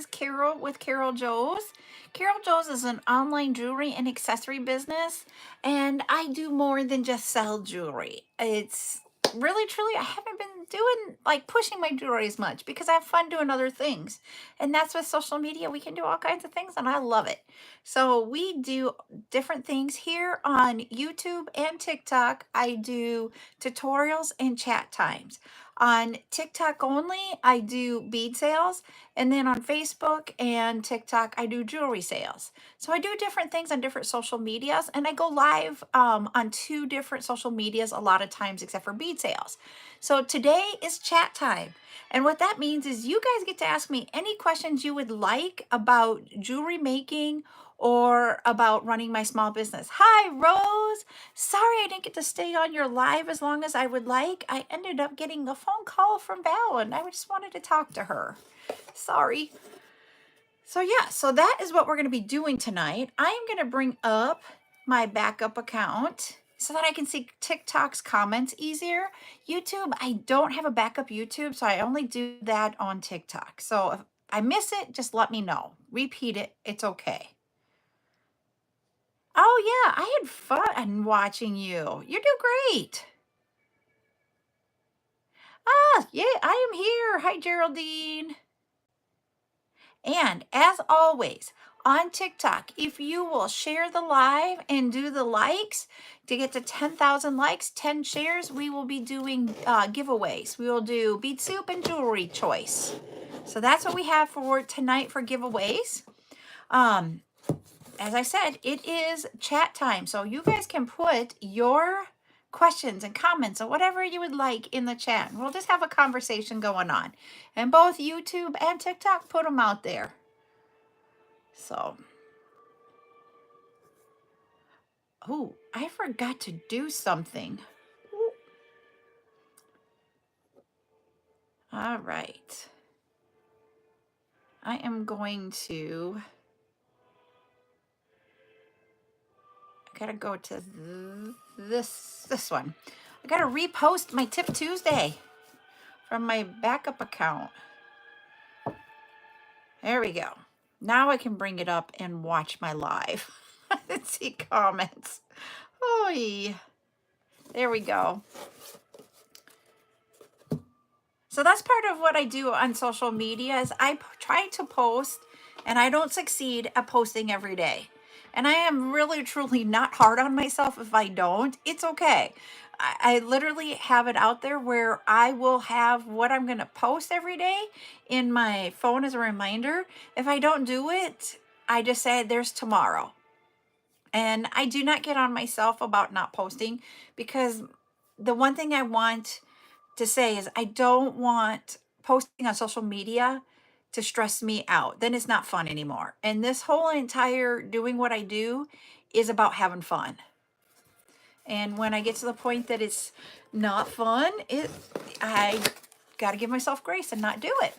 is Carol with CarolJo's. CarolJo's is an online jewelry and accessory business, and I do more than just sell jewelry. It's really, truly, I haven't been doing like pushing my jewelry as much because I have fun doing other things. And that's with social media. We can do all kinds of things, and I love it. So we do different things here on YouTube and TikTok. I do tutorials and chat times. On TikTok only, I do bead sales, and then on Facebook and TikTok, I do jewelry sales. So I do different things on different social medias, and I go live on 2 different social medias a lot of times, except for bead sales. So today is chat time. And what that means is you guys get to ask me any questions you would like about jewelry making or about running my small business. Hi, Rose. Sorry I didn't get to stay on your live as long as I would like. I ended up getting a phone call from Val, and I just wanted to talk to her. Sorry. So yeah, so that is what we're going to be doing tonight. I am going to bring up my backup account so that I can see TikTok's comments easier. YouTube, I don't have a backup YouTube, so I only do that on TikTok. So if I miss it, just let me know. Repeat it. It's okay. Oh yeah, I had fun watching you. You do great. Ah, yeah, I am here. Hi, Geraldine. And as always, on TikTok, if you will share the live and do the likes to get to 10,000 likes, 10 shares, we will be doing giveaways. We will do bead soup and jewelry choice. So that's what we have for tonight for giveaways. As I said, it is chat time. So you guys can put your questions and comments or whatever you would like in the chat. We'll just have a conversation going on. And both YouTube and TikTok, put them out there. So, oh, I forgot to do something. All right. I am going to, I gotta go to this one. I gotta repost my Tip Tuesday from my backup account. There we go. Now I can bring it up and watch my live and see comments. Oy. There we go. So that's part of what I do on social media is I try to post, and I don't succeed at posting every day. And I am really, truly not hard on myself if I don't. It's okay. I literally have it out there where I will have what I'm going to post every day in my phone as a reminder. If I don't do it, I just say there's tomorrow. And I do not get on myself about not posting, because the one thing I want to say is I don't want posting on social media to stress me out. Then it's not fun anymore. And this whole entire doing what I do is about having fun. And when I get to the point that it's not fun, I got to give myself grace and not do it.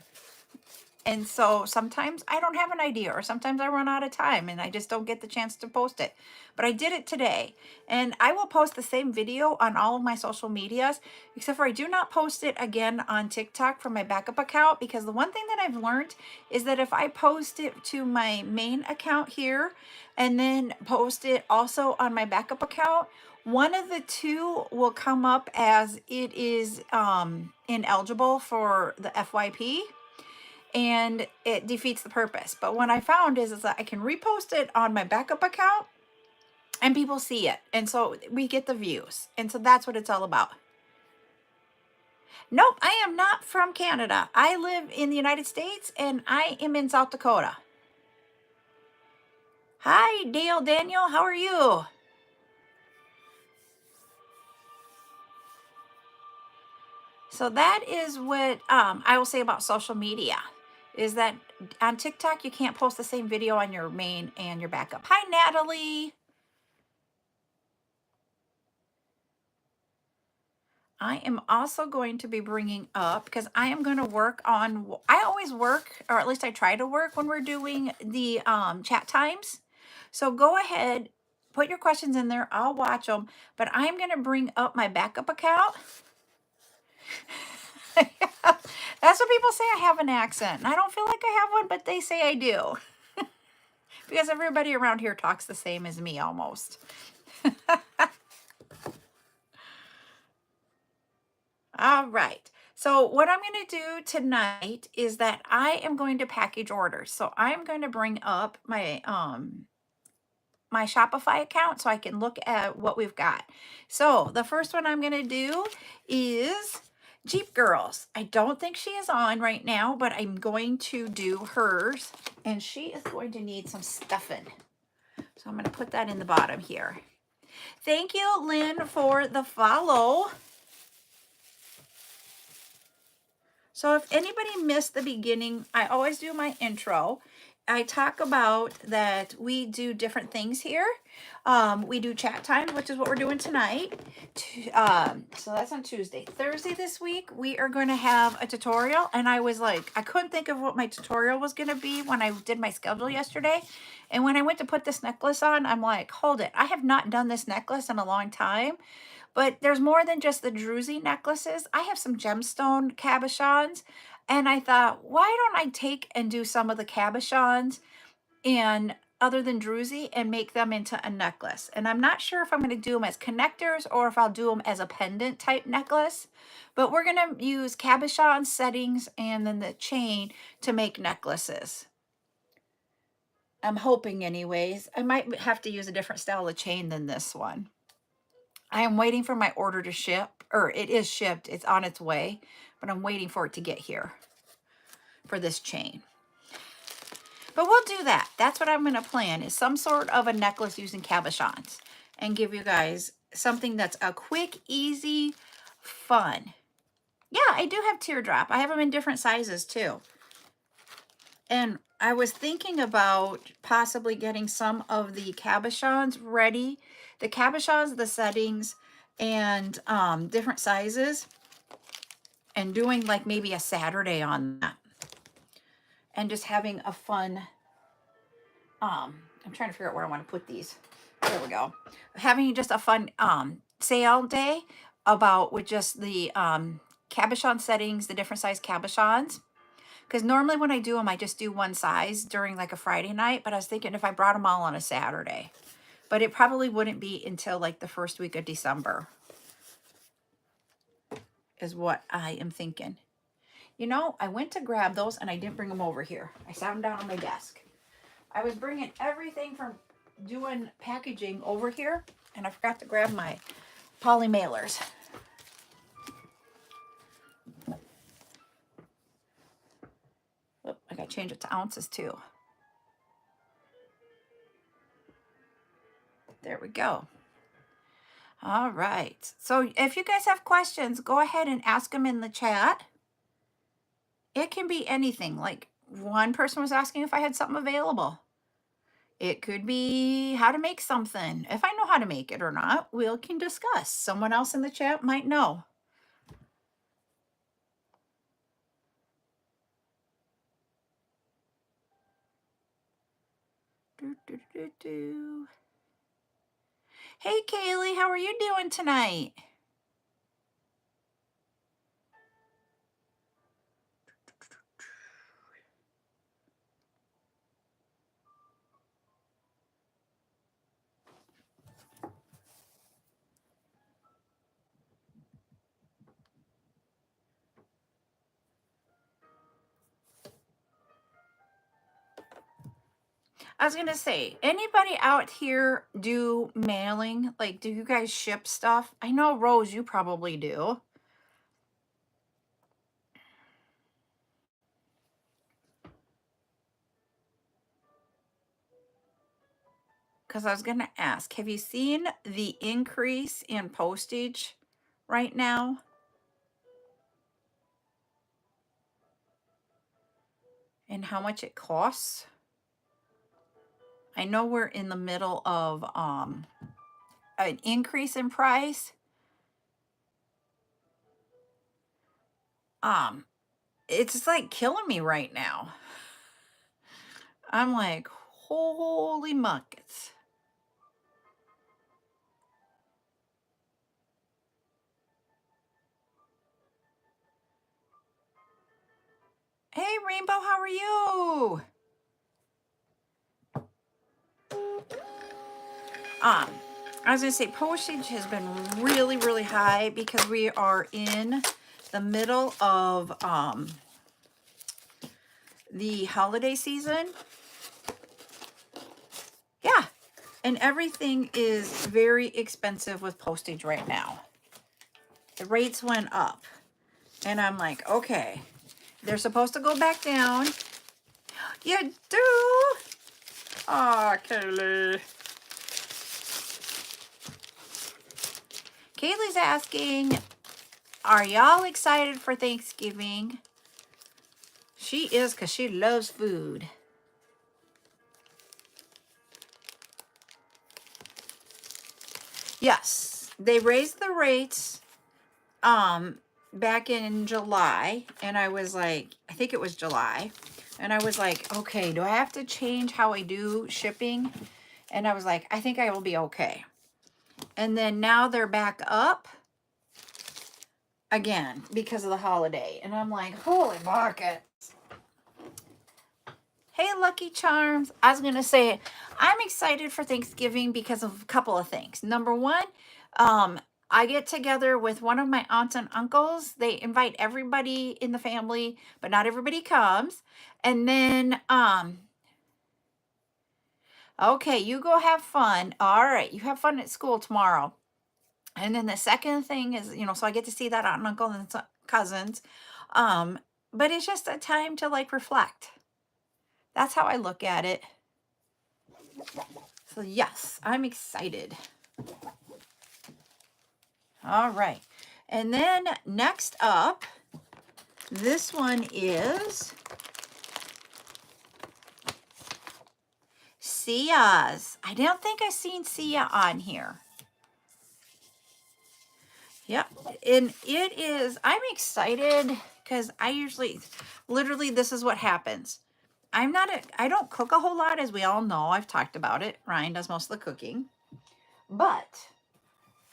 And so sometimes I don't have an idea, or sometimes I run out of time and I just don't get the chance to post it. But I did it today, and I will post the same video on all of my social medias, except for I do not post it again on TikTok from my backup account, because the one thing that I've learned is that if I post it to my main account here and then post it also on my backup account, one of the two will come up as it is ineligible for the FYP, and it defeats the purpose. But what I found is that I can repost it on my backup account and people see it. And so we get the views. And so that's what it's all about. Nope, I am not from Canada. I live in the United States, and I am in South Dakota. Hi, Dale Daniel. How are you? So that is what I will say about social media, is that on TikTok, you can't post the same video on your main and your backup. Hi, Natalie. I am also going to be bringing up, because I am going to work on, I always work, or at least I try to work when we're doing the chat times. So go ahead, put your questions in there. I'll watch them, but I'm going to bring up my backup account. That's what people say, I have an accent. And I don't feel like I have one, but they say I do. Because everybody around here talks the same as me almost. All right. So what I'm going to do tonight is that I am going to package orders. So I'm going to bring up my Shopify account so I can look at what we've got. So the first one I'm going to do is Jeep Girls. I don't think she is on right now, but I'm going to do hers, and she is going to need some stuffing. So I'm going to put that in the bottom here. Thank you, Lynn, for the follow. So if anybody missed the beginning, I always do my intro. I talk about that we do different things here. We do chat time, which is what we're doing tonight. So that's on Tuesday. Thursday this week, we are going to have a tutorial. And I was like, I couldn't think of what my tutorial was going to be when I did my schedule yesterday. And when I went to put this necklace on, I'm like, hold it. I have not done this necklace in a long time. But there's more than just the druzy necklaces. I have some gemstone cabochons. And I thought, why don't I take and do some of the cabochons and other than druzy and make them into a necklace? And I'm not sure if I'm going to do them as connectors or if I'll do them as a pendant type necklace. But we're going to use cabochon settings and then the chain to make necklaces. I'm hoping anyways. I might have to use a different style of chain than this one. I am waiting for my order to ship, or it is shipped. It's on its way, but I'm waiting for it to get here for this chain. But we'll do that. That's what I'm going to plan, is some sort of a necklace using cabochons and give you guys something that's a quick, easy, fun. Yeah, I do have teardrop. I have them in different sizes too. And I was thinking about possibly getting some of the cabochons ready. The cabochons, the settings, and different sizes. And doing like maybe a Saturday on that. And just having a fun, I'm trying to figure out where I want to put these. There we go. Having just a fun sale day about with just the cabochon settings, the different size cabochons. Because normally when I do them, I just do one size during like a Friday night. But I was thinking if I brought them all on a Saturday. But it probably wouldn't be until like the first week of December. Is what I am thinking. You know, I went to grab those and I didn't bring them over here. I sat them down on my desk. I was bringing everything from doing packaging over here. And I forgot to grab my poly mailers. Oop, I got to change it to ounces too. There we go. All right. So if you guys have questions, go ahead and ask them in the chat. It can be anything. Like one person was asking if I had something available. It could be how to make something. If I know how to make it or not, we can discuss. Someone else in the chat might know. Hey, Kaylee, how are you doing tonight? I was going to say, anybody out here do mailing? Like, do you guys ship stuff? I know, Rose, you probably do. Because I was going to ask, have you seen the increase in postage right now? And how much it costs? I know we're in the middle of an increase in price. It's just like killing me right now. I'm like, holy muckets. Hey, Rainbow, how are you? Um, I was gonna say postage has been really, really high because we are in the middle of the holiday season. Yeah, and everything is very expensive with postage right now. The rates went up, and I'm like, okay, they're supposed to go back down. You do? Aw, Kaylee. Kaylee's asking, are y'all excited for Thanksgiving? She is, because she loves food. Yes, they raised the rates back in July, and I was like, I think it was July, and I was like, okay, do I have to change how I do shipping? And I was like, I think I will be okay. And then now they're back up again because of the holiday, and I'm like, holy bucket. Hey, Lucky Charms. I was going to say, I'm excited for Thanksgiving because of a couple of things. Number one, I get together with one of my aunts and uncles. They invite everybody in the family, but not everybody comes. And then, okay, you go have fun. All right, you have fun at school tomorrow. And then the second thing is, so I get to see that aunt and uncle and cousins. But it's just a time to like reflect. That's how I look at it. So yes, I'm excited. All right. And then next up, this one is Sia's. I don't think I've seen Sia on here. Yep. And it is, I'm excited because I usually, literally, this is what happens. I don't cook a whole lot, as we all know. I've talked about it. Ryan does most of the cooking. But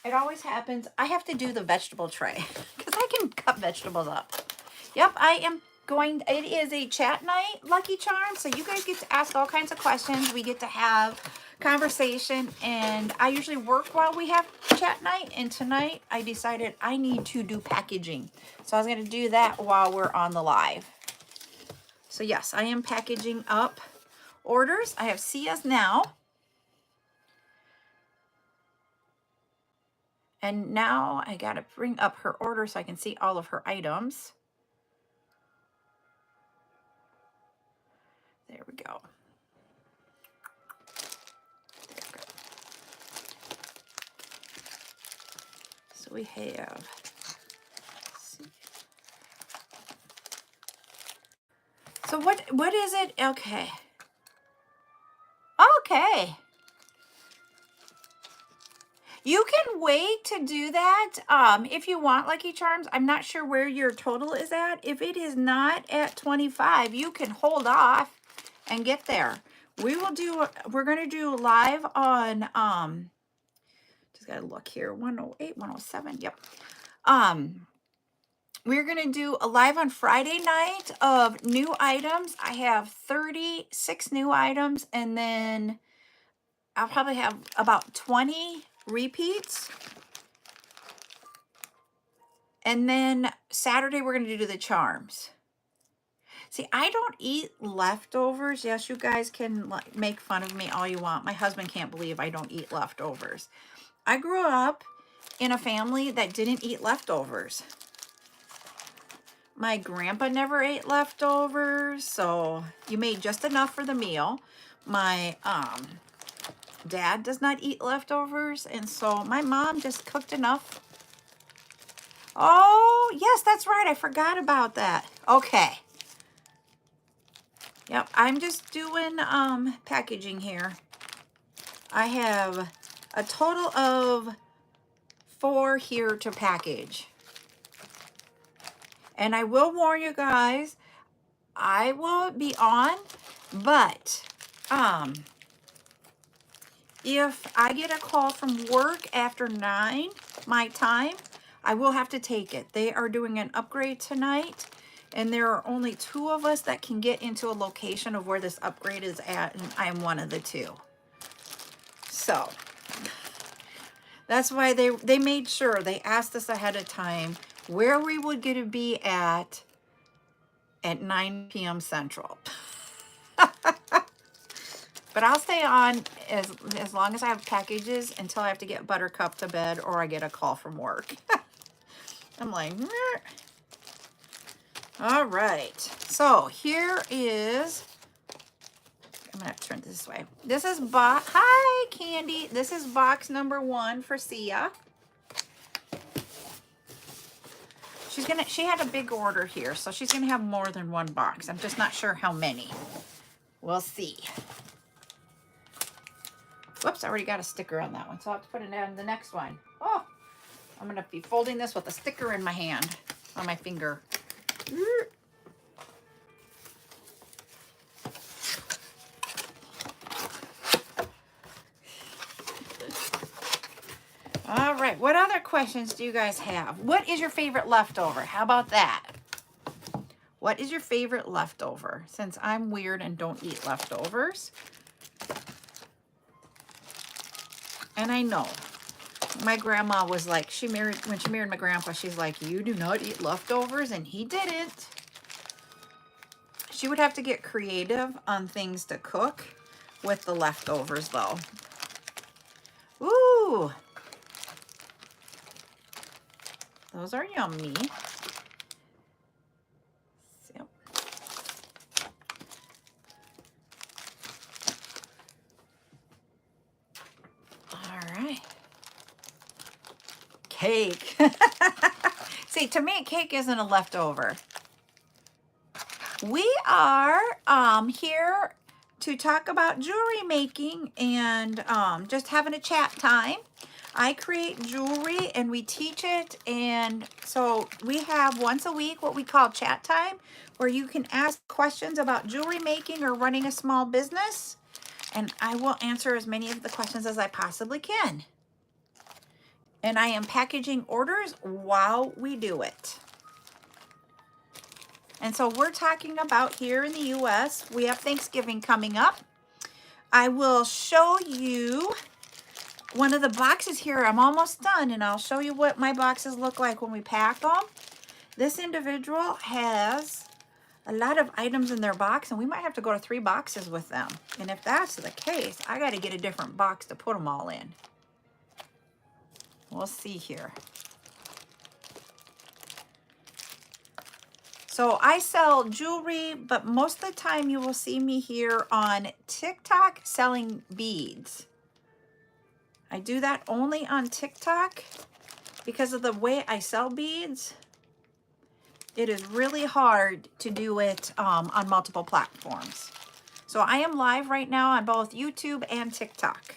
it always happens. I have to do the vegetable tray because I can cut vegetables up. Yep, I am going. It is a chat night, Lucky Charm. So you guys get to ask all kinds of questions. We get to have conversation. And I usually work while we have chat night. And tonight I decided I need to do packaging. So I was going to do that while we're on the live. So yes, I am packaging up orders. I have Sia's now. And now I got to bring up her order so I can see all of her items. There we go. There we go. So we have, so what is it? Okay. Okay. You can wait to do that if you want, Lucky Charms. I'm not sure where your total is at. If it is not at 25, you can hold off and get there. We're going to do live on, just got to look here, 108, 107, yep. We're going to do a live on Friday night of new items. I have 36 new items, and then I'll probably have about 20 repeats. And then Saturday, we're going to do the charms. See, I don't eat leftovers. Yes, you guys can make fun of me all you want. My husband can't believe I don't eat leftovers. I grew up in a family that didn't eat leftovers. My grandpa never ate leftovers, so you made just enough for the meal. My dad does not eat leftovers, and so my mom just cooked enough. Oh, yes, that's right. I forgot about that. Okay. Yep, I'm just doing packaging here. I have a total of 4 here to package. And I will warn you guys, I will be on, but if I get a call from work after 9 my time, I will have to take it. They are doing an upgrade tonight, And there are only 2 of us that can get into a location of where this upgrade is at, and I'm one of the 2. So that's why they made sure, they asked us ahead of time where we would get to be at 9 p.m. Central. But I'll stay on as long as I have packages until I have to get Buttercup to bed or I get a call from work. I'm like, meh. All right. So here is, I'm going to have to turn it this way. This is hi, Candy. This is box number 1 for Sia. She had a big order here, so she's going to have more than 1 box. I'm just not sure how many. We'll see. Whoops, I already got a sticker on that one, so I'll have to put it on the next one. Oh, I'm going to be folding this with a sticker in my hand, on my finger. All right, what other questions do you guys have? What is your favorite leftover? How about that? What is your favorite leftover? Since I'm weird and don't eat leftovers. And I know my grandma was like, when she married my grandpa, she's like, you do not eat leftovers, and he didn't. She would have to get creative on things to cook with the leftovers though. Ooh, those are yummy. Yep. All right. Cake. See, to me, cake isn't a leftover. We are here to talk about jewelry making and just having a chat time. I create jewelry and we teach it, and so we have once a week what we call chat time, where you can ask questions about jewelry making or running a small business, and I will answer as many of the questions as I possibly can. And I am packaging orders while we do it. And so we're talking about here in the US, we have Thanksgiving coming up. I will show you one of the boxes here. I'm almost done, and I'll show you what my boxes look like when we pack them. This individual has a lot of items in their box, and we might have to go to 3 boxes with them. And if that's the case, I got to get a different box to put them all in. We'll see here. So I sell jewelry, but most of the time you will see me here on TikTok selling beads. I do that only on TikTok because of the way I sell beads. It is really hard to do it on multiple platforms. So I am live right now on both YouTube and TikTok.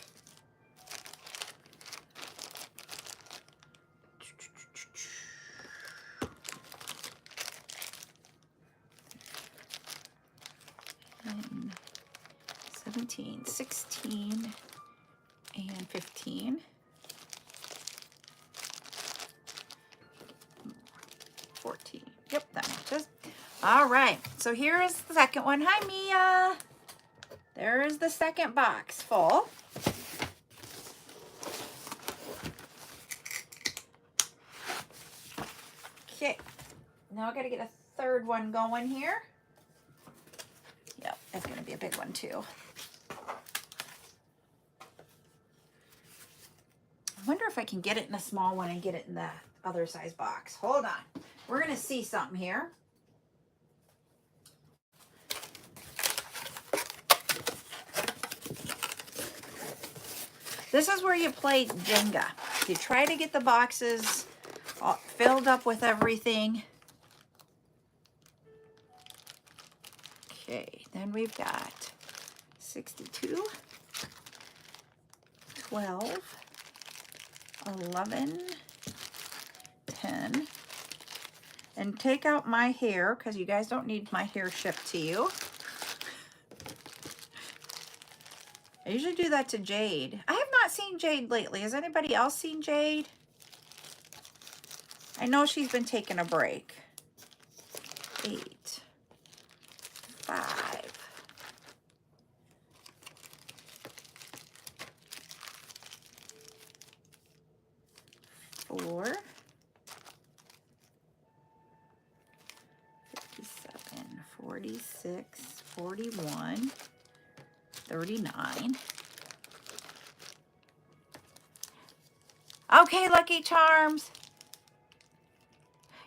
And 17, 16, and 15. 14. Yep, that matches. All right, so here is the second one. Hi, Mia. There is the second box full. Okay, now I gotta get a third one going here. Yep, that's gonna be a big one too. I wonder if I can get it in a small one and get it in the other size box. Hold on. We're going to see something here. This is where you play Jenga. You try to get the boxes all filled up with everything. Okay, then we've got 62, 12, 11, 10, and take out my hair because you guys don't need my hair shipped to you. I usually do that to Jade. I have not seen Jade lately. Has anybody else seen Jade? I know she's been taking a break. 8, 54, 57, 46, 41, 39. Okay, Lucky Charms.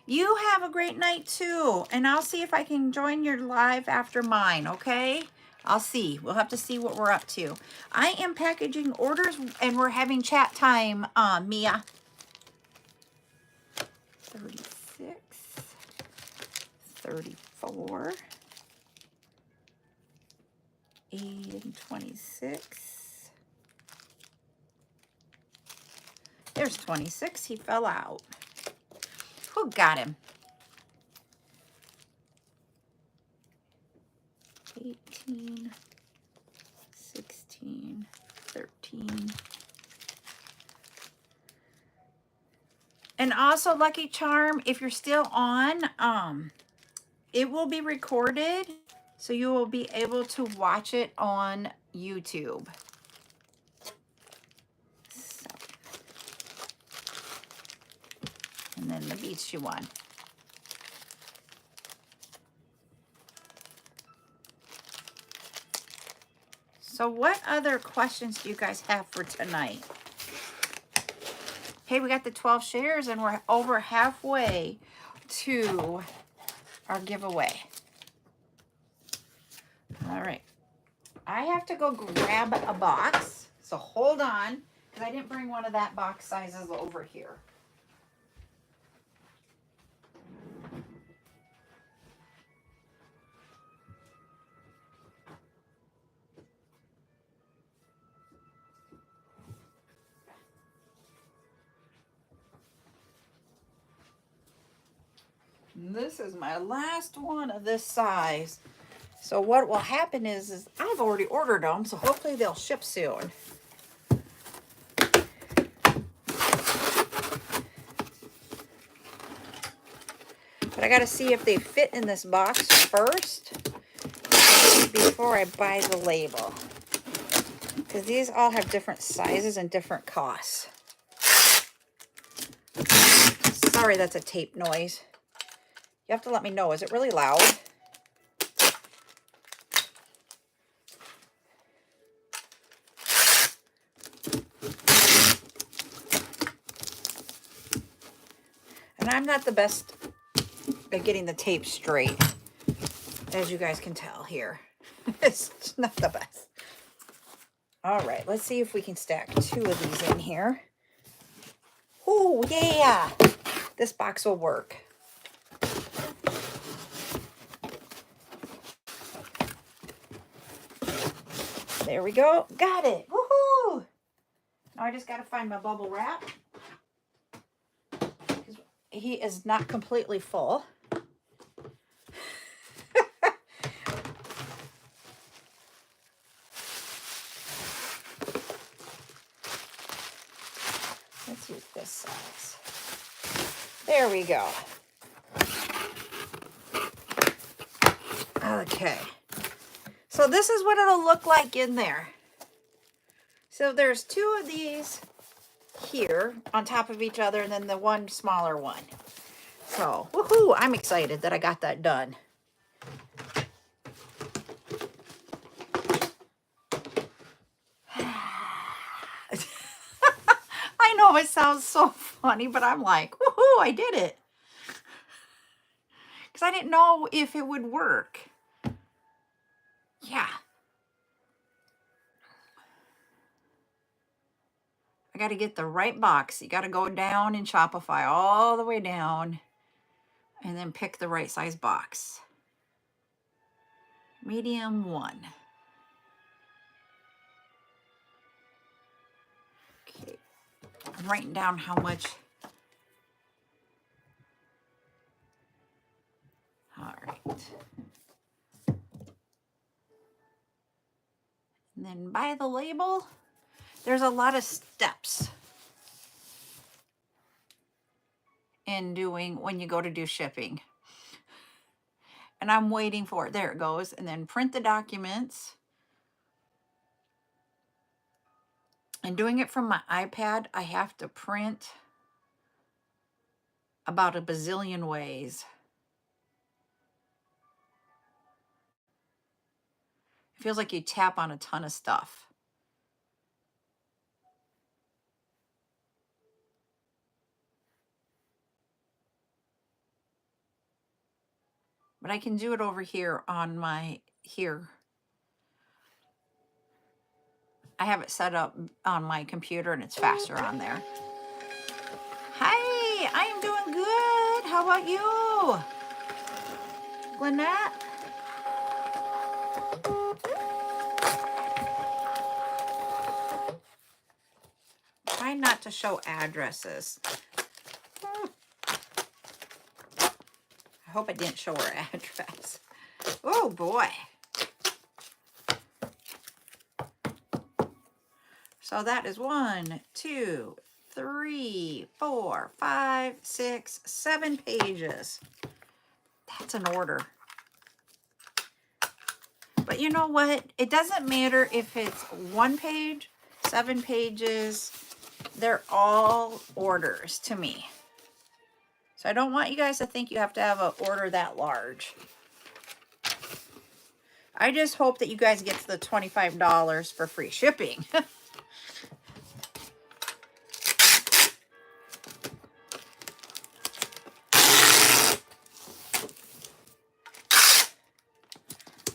You have a great night too. And I'll see if I can join your live after mine, okay? I'll see. We'll have to see what we're up to. I am packaging orders and we're having chat time, Mia. 36, 34, 8 and 26. There's 26. He fell out. Who got him? 18, 16, 13. And also, Lucky Charm, if you're still on, it will be recorded, so you will be able to watch it on YouTube. So, and then the beats you won. So what other questions do you guys have for tonight? Okay, we got the 12 shares and we're over halfway to our giveaway. All right. I have to go grab a box. So hold on, because I didn't bring one of that box sizes over here. This is my last one of this size. So what will happen is I've already ordered them, so hopefully they'll ship soon. But I got to see if they fit in this box first before I buy the label. Because these all have different sizes and different costs. Sorry, that's a tape noise. You have to let me know. Is it really loud? And I'm not the best at getting the tape straight, as you guys can tell here. It's not the best. All right, let's see if we can stack 2 of these in here. Oh, yeah. This box will work. There we go. Got it. Woohoo! Now I just got to find my bubble wrap. He is not completely full. Let's use this size. There we go. Okay. So this is what it'll look like in there. So there's 2 of these here on top of each other and then the one smaller one. So, woohoo, I'm excited that I got that done. I know it sounds so funny, but I'm like, woohoo, I did it. Because I didn't know if it would work. Yeah. I got to get the right box. You got to go down in Shopify all the way down and then pick the right size box. Medium 1. Okay. I'm writing down how much. All right. And then buy the label. There's a lot of steps in doing when you go to do shipping. And I'm waiting for it. There it goes. And then print the documents. And doing it from my iPad, I have to print about a bazillion ways. It feels like you tap on a ton of stuff. But I can do it over here on my, here. I have it set up on my computer and it's faster on there. Hi, I am doing good. How about you? Lynette? Try not to show addresses. I hope I didn't show her address. Oh boy. So that is 1, 2, 3, 4, 5, 6, 7 pages. That's an order. But you know what? It doesn't matter if it's 1 page, 7 pages. They're all orders to me. So I don't want you guys to think you have to have an order that large. I just hope that you guys get the $25 for free shipping.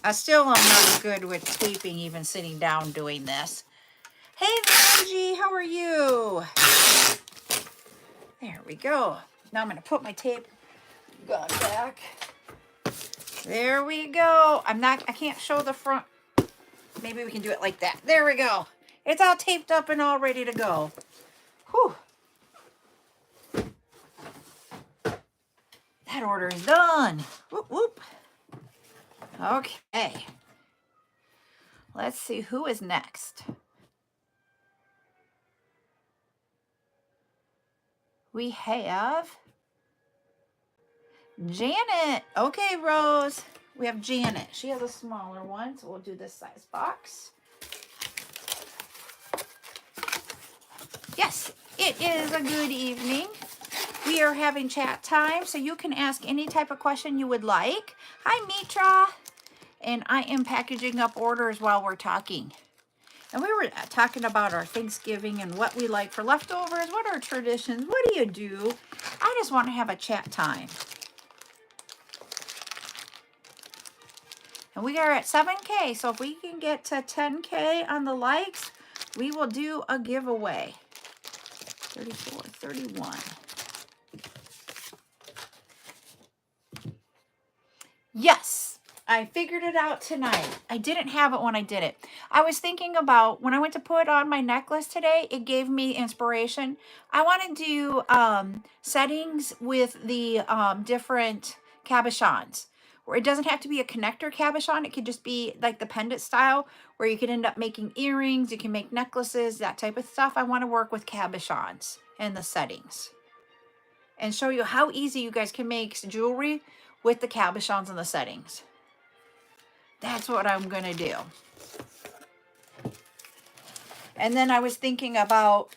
I still am not good with taping, even sitting down doing this. Hey, Angie, how are you? There we go. Now I'm going to put my tape gun back. There we go. I can't show the front. Maybe we can do it like that. There we go. It's all taped up and all ready to go. Whew. That order is done. Whoop, whoop. Okay. Let's see who is next. We have Janet. Okay, Rose. We have Janet. She has a smaller one, so we'll do this size box. Yes, it is a good evening. We are having chat time, so you can ask any type of question you would like. Hi, Mitra. And I am packaging up orders while we're talking. And we were talking about our Thanksgiving and what we like for leftovers, what are traditions, what do you do? I just want to have a chat time. And we are at 7K, so if we can get to 10K on the likes, we will do a giveaway. 34, 31. Yes, I figured it out tonight. I didn't have it when I did it. I was thinking about when I went to put on my necklace today, it gave me inspiration. I want to do settings with the different cabochons, where it doesn't have to be a connector cabochon. It could just be like the pendant style, where you could end up making earrings, you can make necklaces, that type of stuff. I want to work with cabochons and the settings and show you how easy you guys can make jewelry with the cabochons and the settings. That's what I'm going to do. And then I was thinking about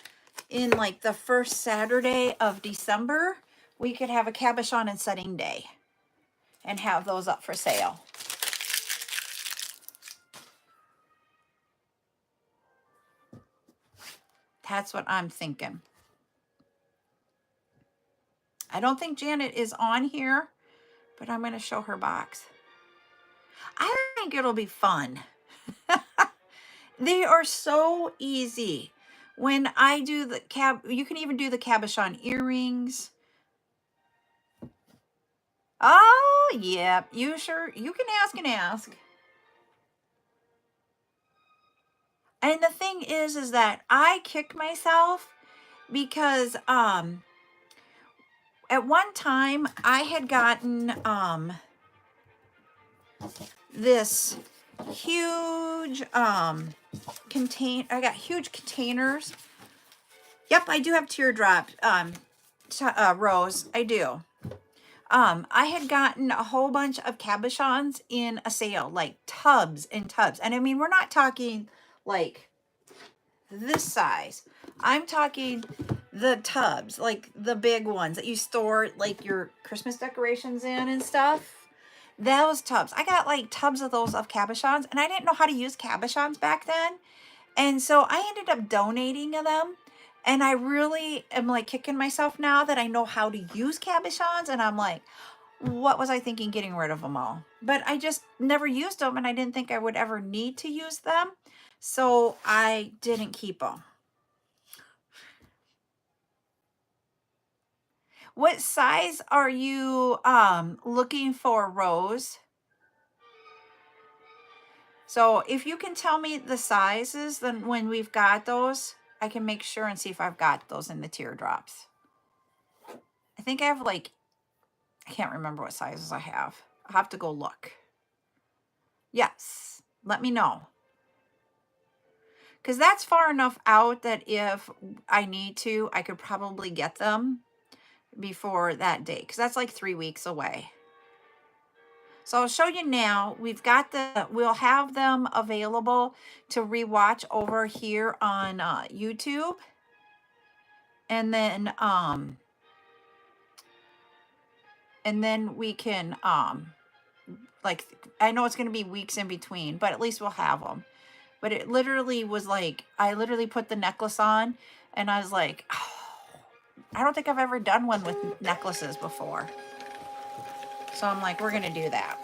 in like the first Saturday of December, we could have a cabochon and setting day and have those up for sale. That's what I'm thinking. I don't think Janet is on here, but I'm going to show her box. I think it'll be fun. They are so easy. When I do the you can even do the cabochon earrings. Oh, yeah, you can ask. And the thing is that I kick myself because at one time I had gotten this huge I got huge containers. Yep, I do have teardrop Rose. I do. I had gotten a whole bunch of cabochons in a sale, like tubs and tubs. And I mean, we're not talking like this size. I'm talking the tubs, like the big ones that you store like your Christmas decorations in and stuff. Those tubs. I got like tubs of those of cabochons, and I didn't know how to use cabochons back then. And so I ended up donating them. And I really am like kicking myself now that I know how to use cabochons. And I'm like, what was I thinking getting rid of them all? But I just never used them, and I didn't think I would ever need to use them. So I didn't keep them. What size are you looking for, Rose? So if you can tell me the sizes, then when we've got those, I can make sure and see if I've got those in the teardrops. I think I have like, I can't remember what sizes I have. I'll have to go look. Yes, let me know. Because that's far enough out that if I need to, I could probably get them before that date. Because that's like 3 weeks away. So I'll show you now. We'll have them available to rewatch over here on YouTube. And then we can, like, I know it's going to be weeks in between, but at least we'll have them. But it literally was like, I literally put the necklace on and I was like, oh, I don't think I've ever done one with necklaces before. So I'm like, we're going to do that.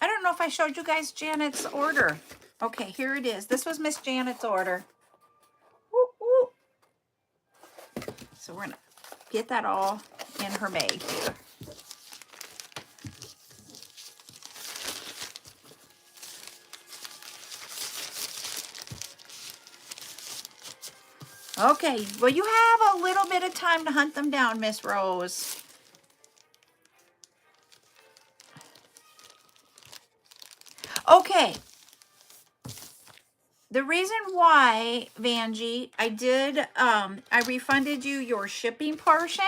I don't know if I showed you guys Janet's order. Okay, here it is. This was Miss Janet's order. Woo, woo. So we're going to get that all in her bag here. Okay, well, you have a little bit of time to hunt them down, Miss Rose. Okay. The reason why, Vanjie, I refunded you your shipping portion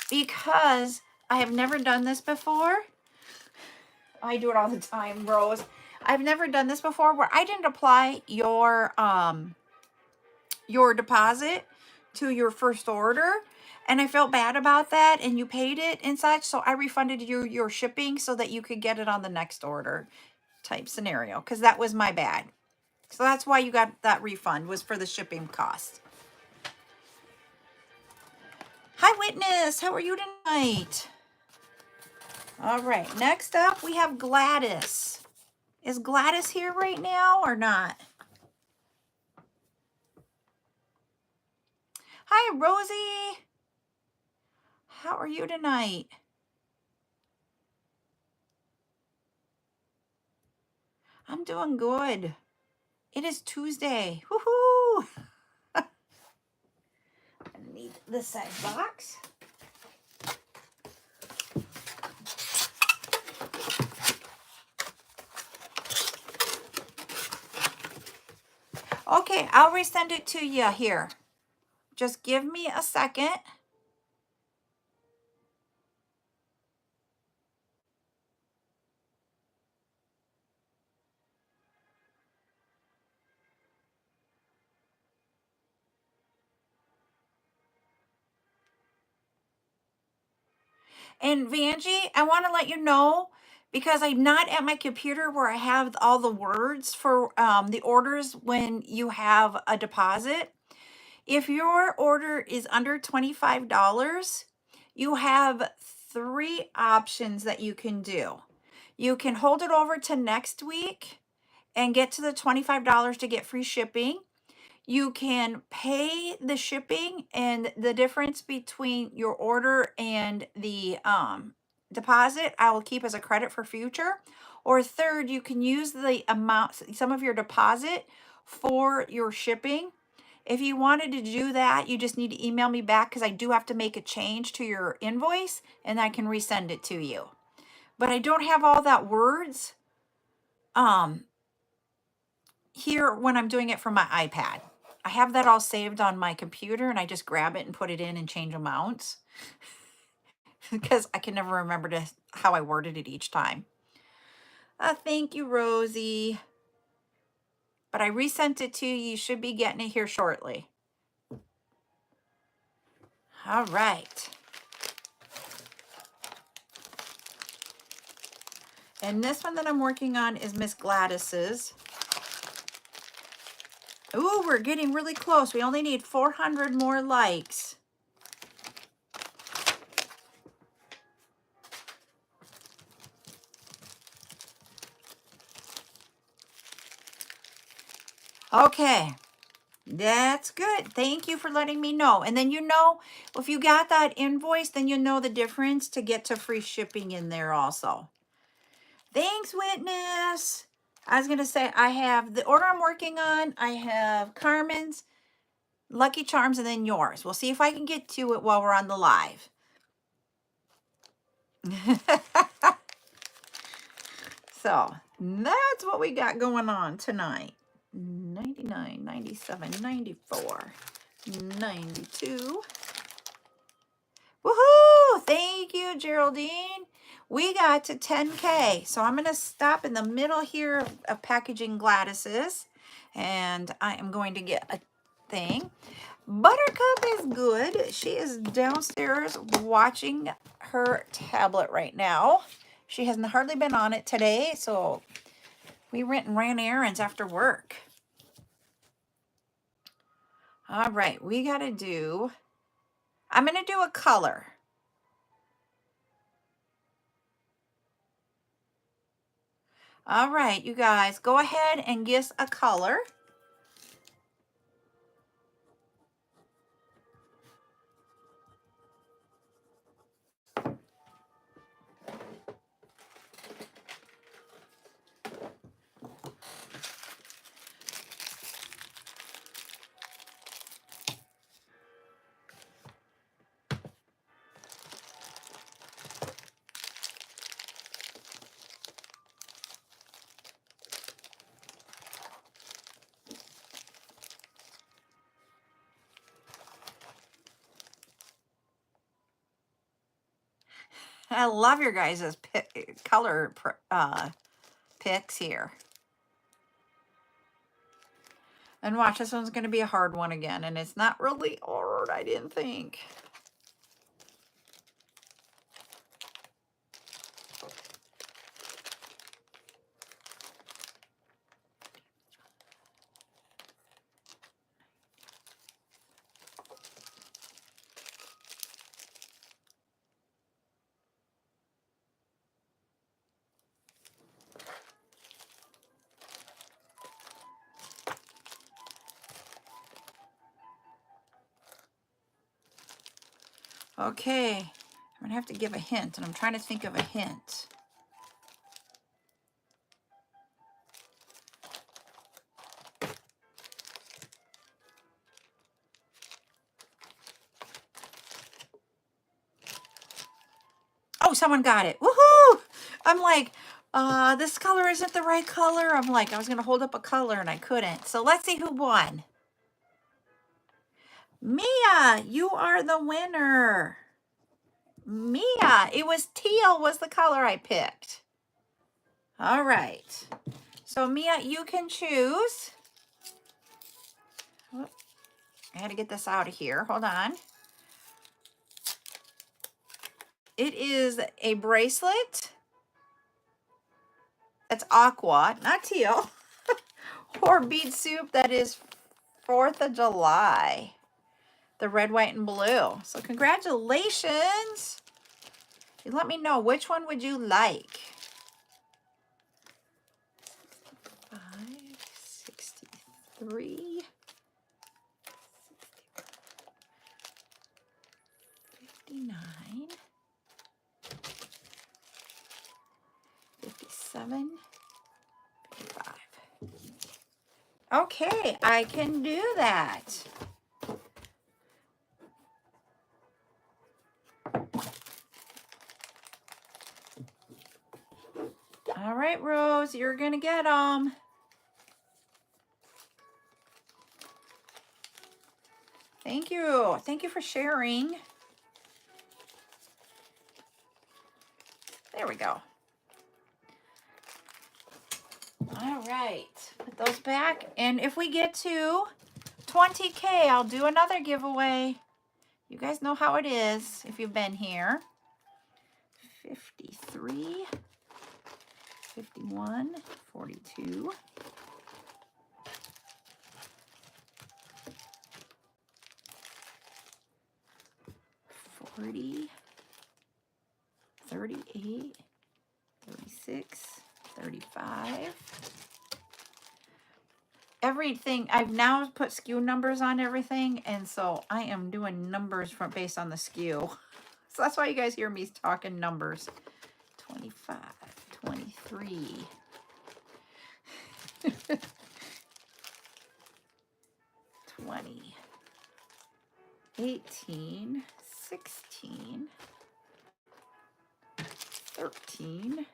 because I have never done this before. I do it all the time, Rose. I've never done this before where I didn't apply your deposit to your first order, and I felt bad about that, and you paid it and such, so I refunded you your shipping so that you could get it on the next order type scenario, because that was my bad. So that's why you got that refund, was for the shipping cost. Hi, Witness. How are you tonight? All right. Next up, we have Gladys. Is Gladys here right now or not? Hi, Rosie. How are you tonight? I'm doing good. It is Tuesday. Woohoo! I need this side box. Okay, I'll resend it to you here. Just give me a second. And Vanjie, I want to let you know, because I'm not at my computer where I have all the words for the orders when you have a deposit. If your order is under $25, you have 3 options that you can do. You can hold it over to next week and get to the $25 to get free shipping. You can pay the shipping, and the difference between your order and the deposit, I will keep as a credit for future. Or third, you can use the amount, some of your deposit for your shipping. If you wanted to do that, you just need to email me back, because I do have to make a change to your invoice and I can resend it to you. But I don't have all that words. here when I'm doing it from my iPad. I have that all saved on my computer and I just grab it and put it in and change amounts because I can never remember how I worded it each time. Thank you, Rosie. But I resent it to you. You should be getting it here shortly. All right. And this one that I'm working on is Miss Gladys's. Ooh, we're getting really close. We only need 400 more likes. Okay, that's good. Thank you for letting me know. And then if you got that invoice, then you know the difference to get to free shipping in there also. Thanks, Witness. I was going to say, I have the order I'm working on. I have Carmen's, Lucky Charms, and then yours. We'll see if I can get to it while we're on the live. So that's what we got going on tonight. 99, 97, 94, 92. Woohoo! Thank you, Geraldine. We got to 10K. So I'm going to stop in the middle here of packaging Gladys's. And I am going to get a thing. Buttercup is good. She is downstairs watching her tablet right now. She hasn't hardly been on it today. So we went and ran errands after work. All right. I'm going to do a color. All right, you guys, go ahead and guess a color. I love your guys' color picks here. And watch, this one's going to be a hard one again. And it's not really hard, I didn't think. Okay, I'm going to have to give a hint. And I'm trying to think of a hint. Oh, someone got it. Woohoo! I'm like, this color isn't the right color. I'm like, I was going to hold up a color and I couldn't. So let's see who won. Mia, you are the winner. Mia, it was teal was the color I picked. All right. So Mia, you can choose. Whoop, I had to get this out of here. Hold on. It is a bracelet. That's aqua, not teal. Or bead soup that is 4th of July. The red, white, and blue. So congratulations. You let me know, which one would you like? 563. 59. 57. 55. Okay, I can do that. All right, Rose, you're going to get them. Thank you. Thank you for sharing. There we go. All right. Put those back. And if we get to 20K, I'll do another giveaway. You guys know how it is if you've been here. 53, 51, 42. 40, 38, 36, 35. Everything, I've now put SKU numbers on everything, and so I am doing numbers from based on the SKU. So that's why you guys hear me talking numbers. 25, 23. 20, 18, 16, 13,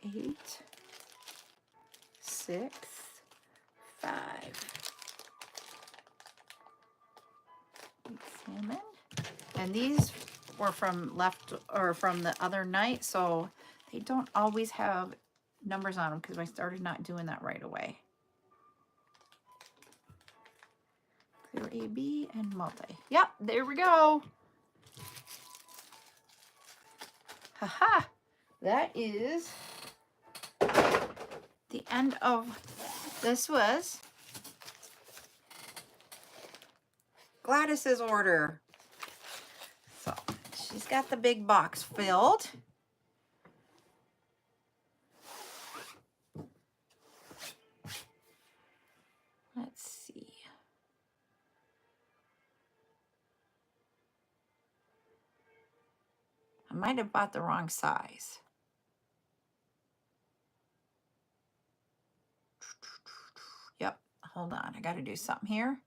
8, 6, 5. Salmon. And these were from left or from the other night, so they don't always have numbers on them because I started not doing that right away. Clear AB and multi. Yep, there we go. Haha. That is the end of this was Gladys's order. So she's got the big box filled. Let's see. I might have bought the wrong size. Yep, hold on. I got to do something here.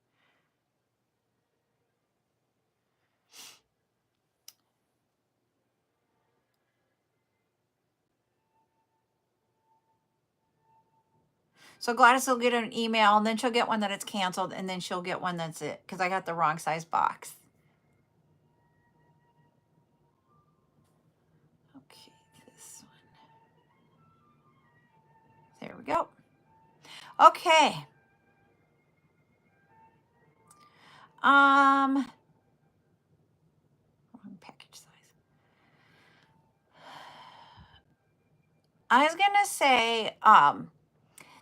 So Gladys will get an email, and then she'll get one that it's canceled, and then she'll get one that's it, because I got the wrong size box. Okay, this one. There we go. Okay. Wrong package size. I was gonna say,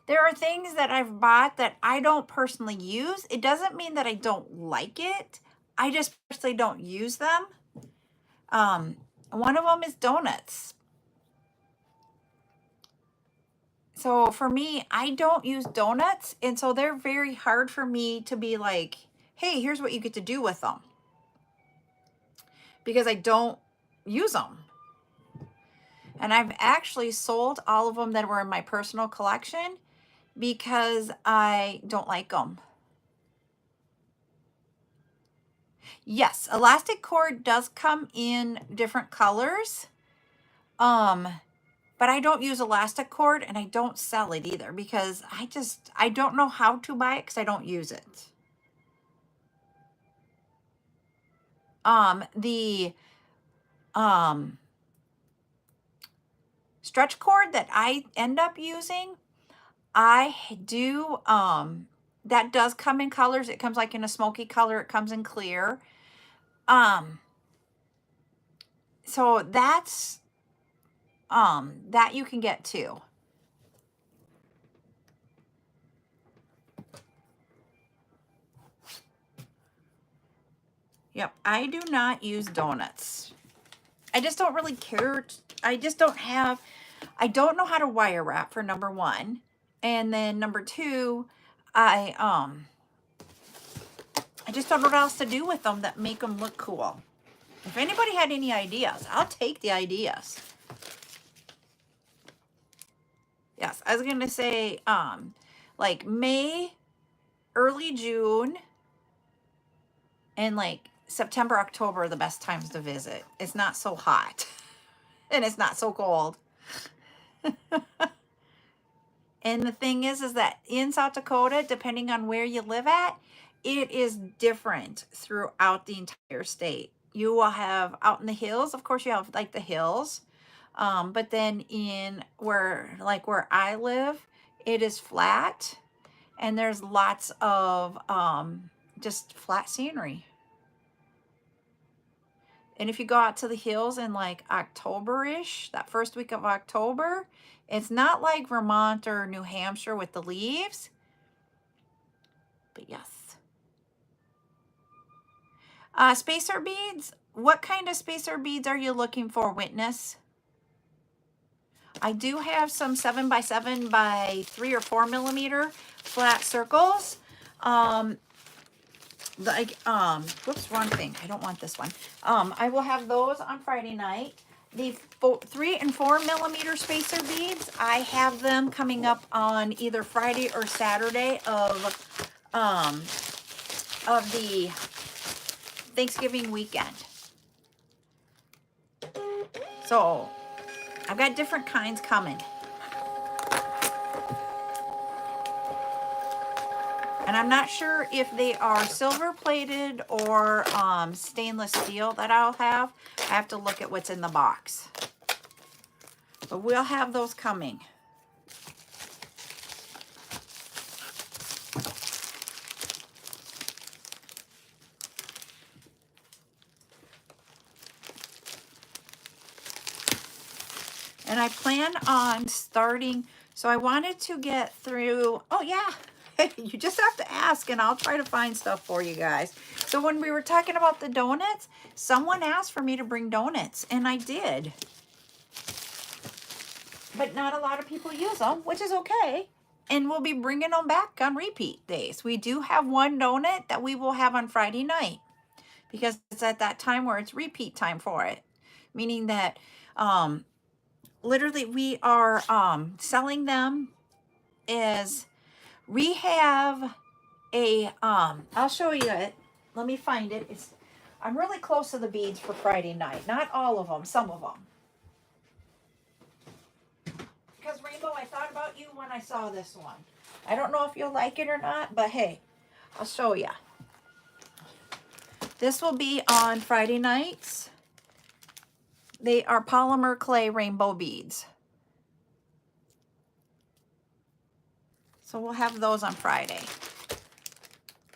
there are things that I've bought that I don't personally use. It doesn't mean that I don't like it. I just personally don't use them. One of them is donuts. So for me, I don't use donuts. And so they're very hard for me to be like, hey, here's what you get to do with them. Because I don't use them. And I've actually sold all of them that were in my personal collection because I don't like them. Yes, elastic cord does come in different colors. But I don't use elastic cord, and I don't sell it either because I don't know how to buy it because I don't use it. The stretch cord that I end up using, I do, that does come in colors. It comes like in a smoky color. It comes in clear. So that's, that you can get too. Yep, I do not use donuts. I just don't really care. I just don't have, I don't know how to wire wrap for number one. And then number two, I just don't know what else to do with them that make them look cool. If anybody had any ideas, I'll take the ideas. Yes, I was going to say, like May, early June, and like September, October are the best times to visit. It's not so hot and it's not so cold. And the thing is that in South Dakota, depending on where you live at, it is different throughout the entire state. You will have out in the hills, of course, you have like the hills. But then in where I live, it is flat and there's lots of just flat scenery. And if you go out to the hills in like October-ish, that first week of October, it's not like Vermont or New Hampshire with the leaves, but yes. Spacer beads. What kind of spacer beads are you looking for, Witness? I do have some 7x7 by 3 or 4 millimeter flat circles. Whoops, wrong thing. I don't want this one. I will have those on Friday night. The 3 and 4 millimeter spacer beads, I have them coming up on either Friday or Saturday of the Thanksgiving weekend. So I've got different kinds coming. And I'm not sure if they are silver plated or stainless steel that I'll have. I have to look at what's in the box. But we'll have those coming. And I plan on starting, so I wanted to get through, oh yeah, you just have to ask and I'll try to find stuff for you guys. So when we were talking about the donuts, someone asked for me to bring donuts and I did. But not a lot of people use them, which is okay. And we'll be bringing them back on repeat days. We do have one donut that we will have on Friday night because it's at that time where it's repeat time for it. Meaning that literally we are selling them as we have a I'll show you it. Let me find it. I'm really close to the beads for Friday night. Not all of them, some of them. Because Rainbow, I thought about you when I saw this one. I don't know if you'll like it or not, but hey, I'll show you. This will be on Friday nights. They are polymer clay rainbow beads. So we'll have those on Friday.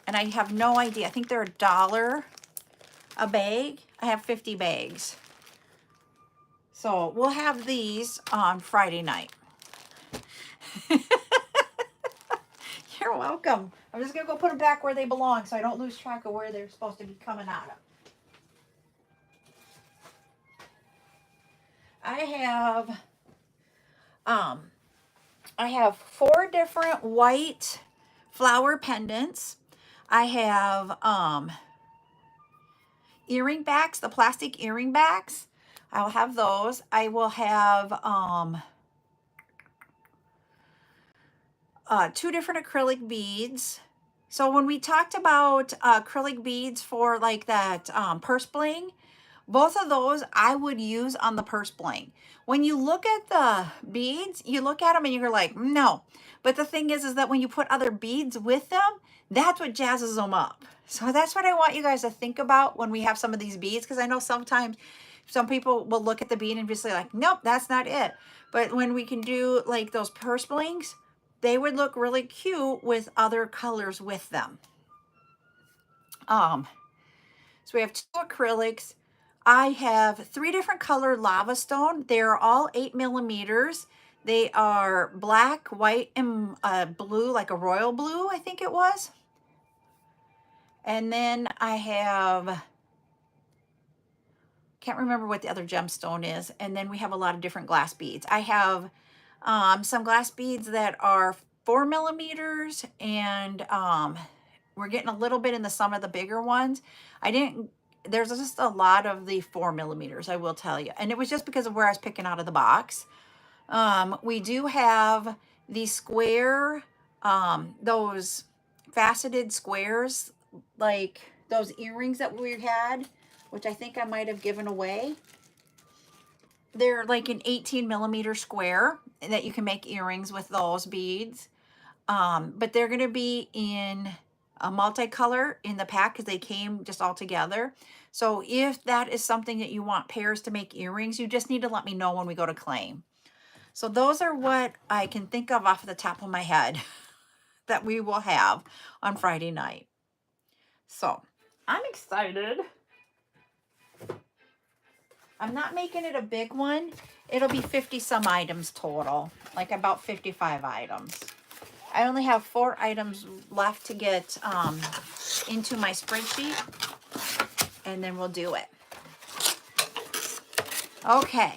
And I have no idea. I think they're $1 a bag. I have 50 bags. So we'll have these on Friday night. You're welcome. I'm just going to go put them back where they belong so I don't lose track of where they're supposed to be coming out of. I have 4 different white flower pendants. I have earring backs, the plastic earring backs. I'll have those. I will have 2 different acrylic beads. So when we talked about acrylic beads for like that purse bling, both of those I would use on the purse bling. When you look at the beads, you look at them and you're like, no. But the thing is that when you put other beads with them, that's what jazzes them up. So that's what I want you guys to think about when we have some of these beads, because I know sometimes some people will look at the bead and just say like, nope, that's not it. But when we can do like those purse blings, they would look really cute with other colors with them. So we have 2 acrylics. I have 3 different colored lava stone. They're all 8 millimeters. They are black, white, and blue, like a royal blue, I think it was. And then I have, can't remember what the other gemstone is. And then we have a lot of different glass beads. I have some glass beads that are 4 millimeters, and we're getting a little bit into some of the bigger ones. There's just a lot of the 4 millimeters, I will tell you. And it was just because of where I was picking out of the box. We do have the square, those faceted squares, like those earrings that we had, which I think I might have given away. They're like an 18 millimeter square that you can make earrings with those beads. But they're going to be in a multicolor in the pack because they came just all together. So if that is something that you want pairs to make earrings, you just need to let me know when we go to claim. So those are what I can think of off the top of my head that we will have on Friday night. So I'm excited. I'm not making it a big one. It'll be 50 some items total, like about 55 items. I only have 4 items left to get into my spreadsheet, and then we'll do it. Okay.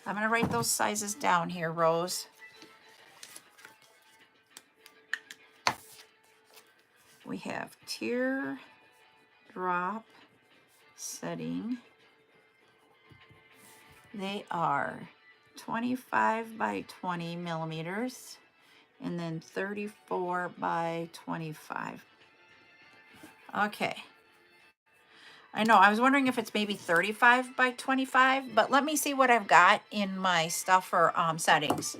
I'm going to write those sizes down here, Rose. We have tear drop setting. They are 25 by 20 millimeters and then 34 by 25. Okay. I know, I was wondering if it's maybe 35 by 25, but let me see what I've got in my stuff for settings.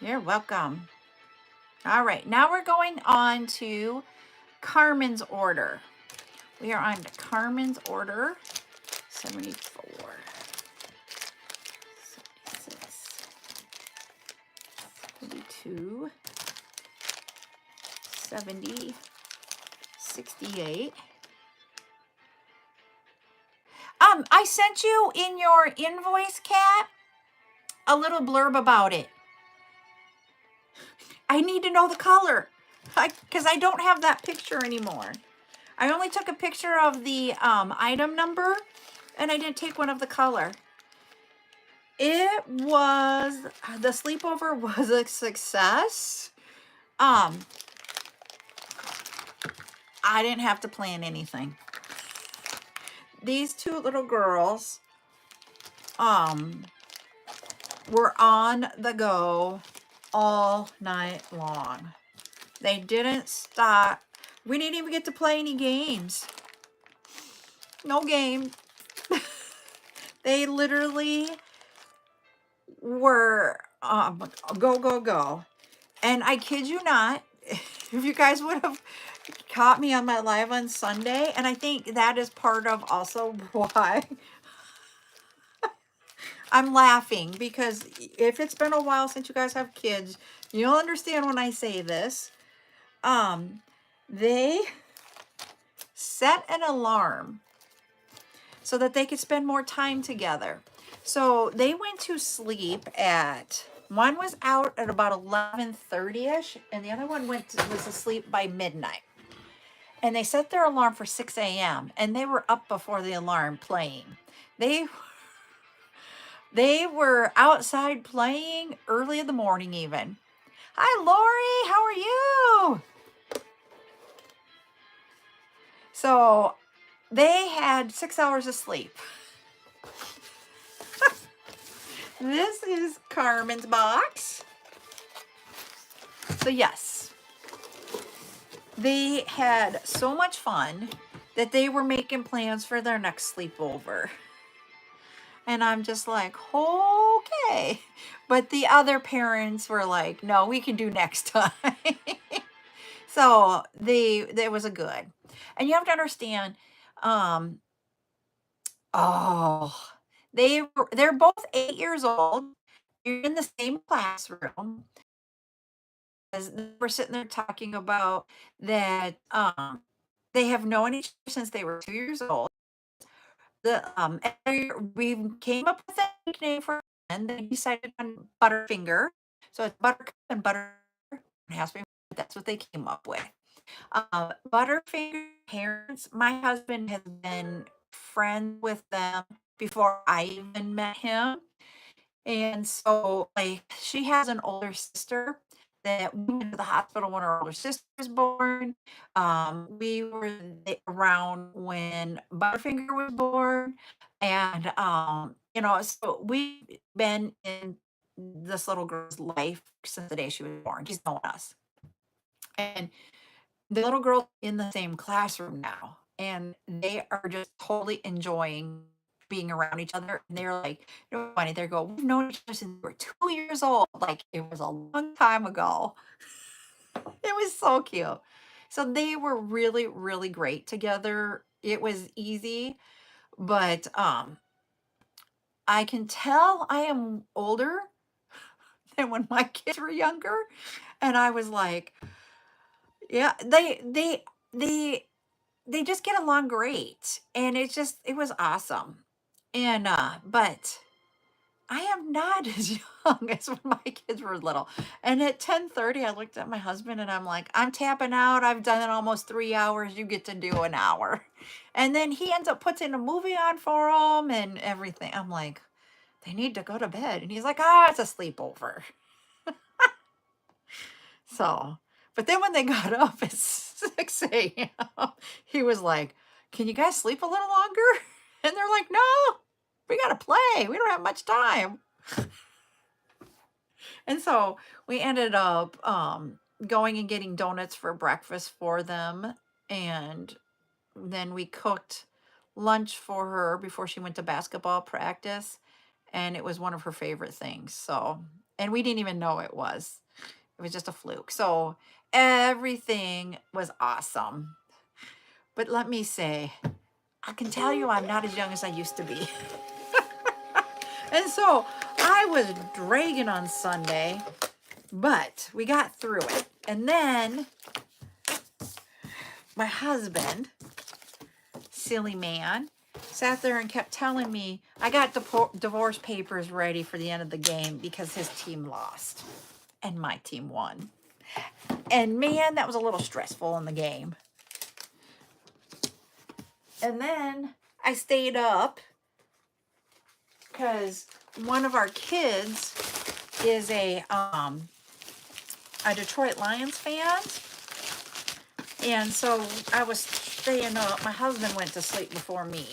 You're welcome. All right, now we're going on to Carmen's order. We are on to Carmen's order. 74, 76, 72, 70, 68. I sent you in your invoice, Kat, a little blurb about it. I need to know the color because I don't have that picture anymore. I only took a picture of the item number and I didn't take one of the color. It was, the sleepover was a success. I didn't have to plan anything. These 2 little girls were on the go all night long. They didn't stop. We didn't even get to play any games. No game. They literally were go, go, go. And I kid you not, if you guys would have caught me on my live on Sunday, and I think that is part of also why I'm laughing, because if it's been a while since you guys have kids, you'll understand when I say this. They set an alarm so that they could spend more time together. So they went to sleep at, one was out at about 11:30ish, and the other one was asleep by midnight. And they set their alarm for 6 a.m. and they were up before the alarm playing. They were outside playing early in the morning even. Hi, Lori, how are you? So they had 6 hours of sleep. This is Carmen's box. So yes, they had so much fun that they were making plans for their next sleepover. And I'm just like, okay. But the other parents were like, no, we can do next time. So there was a good. And you have to understand, they're both 8 years old. You're in the same classroom. As we're sitting there talking about that, they have known each other since they were 2 years old. We came up with a nickname for, and they decided on Butterfinger. So it's Buttercup and Butter has been. That's what they came up with. Butterfinger parents. My husband has been friends with them before I even met him, and so like she has an older sister that we went to the hospital when her older sister was born. We were around when Butterfinger was born, and so we've been in this little girl's life since the day she was born. She's known us, and the little girls in the same classroom now, and they are just totally enjoying being around each other. And they're like, funny. They go, we've known each other since we were 2 years old. Like it was a long time ago. It was so cute. So they were really, really great together. It was easy, but I can tell I am older than when my kids were younger. And I was like, yeah, they they just get along great. And it was awesome. And but I am not as young as when my kids were little. And at 10:30, I looked at my husband and I'm like, I'm tapping out. I've done it almost 3 hours. You get to do an hour. And then he ends up putting a movie on for them and everything. I'm like, they need to go to bed. And he's like, it's a sleepover. So, but then when they got up at 6 a.m., he was like, can you guys sleep a little longer? And they're like, no, we got to play. We don't have much time. And so we ended up going and getting donuts for breakfast for them. And then we cooked lunch for her before she went to basketball practice. And it was one of her favorite things. So, and we didn't even know it was. It was just a fluke. So everything was awesome. But let me say, I can tell you I'm not as young as I used to be. And so I was dragging on Sunday, but we got through it. And then my husband, silly man, sat there and kept telling me I got divorce papers ready for the end of the game because his team lost and my team won. And man, that was a little stressful in the game. And then I stayed up because one of our kids is a Detroit Lions fan. And so I was staying up. My husband went to sleep before me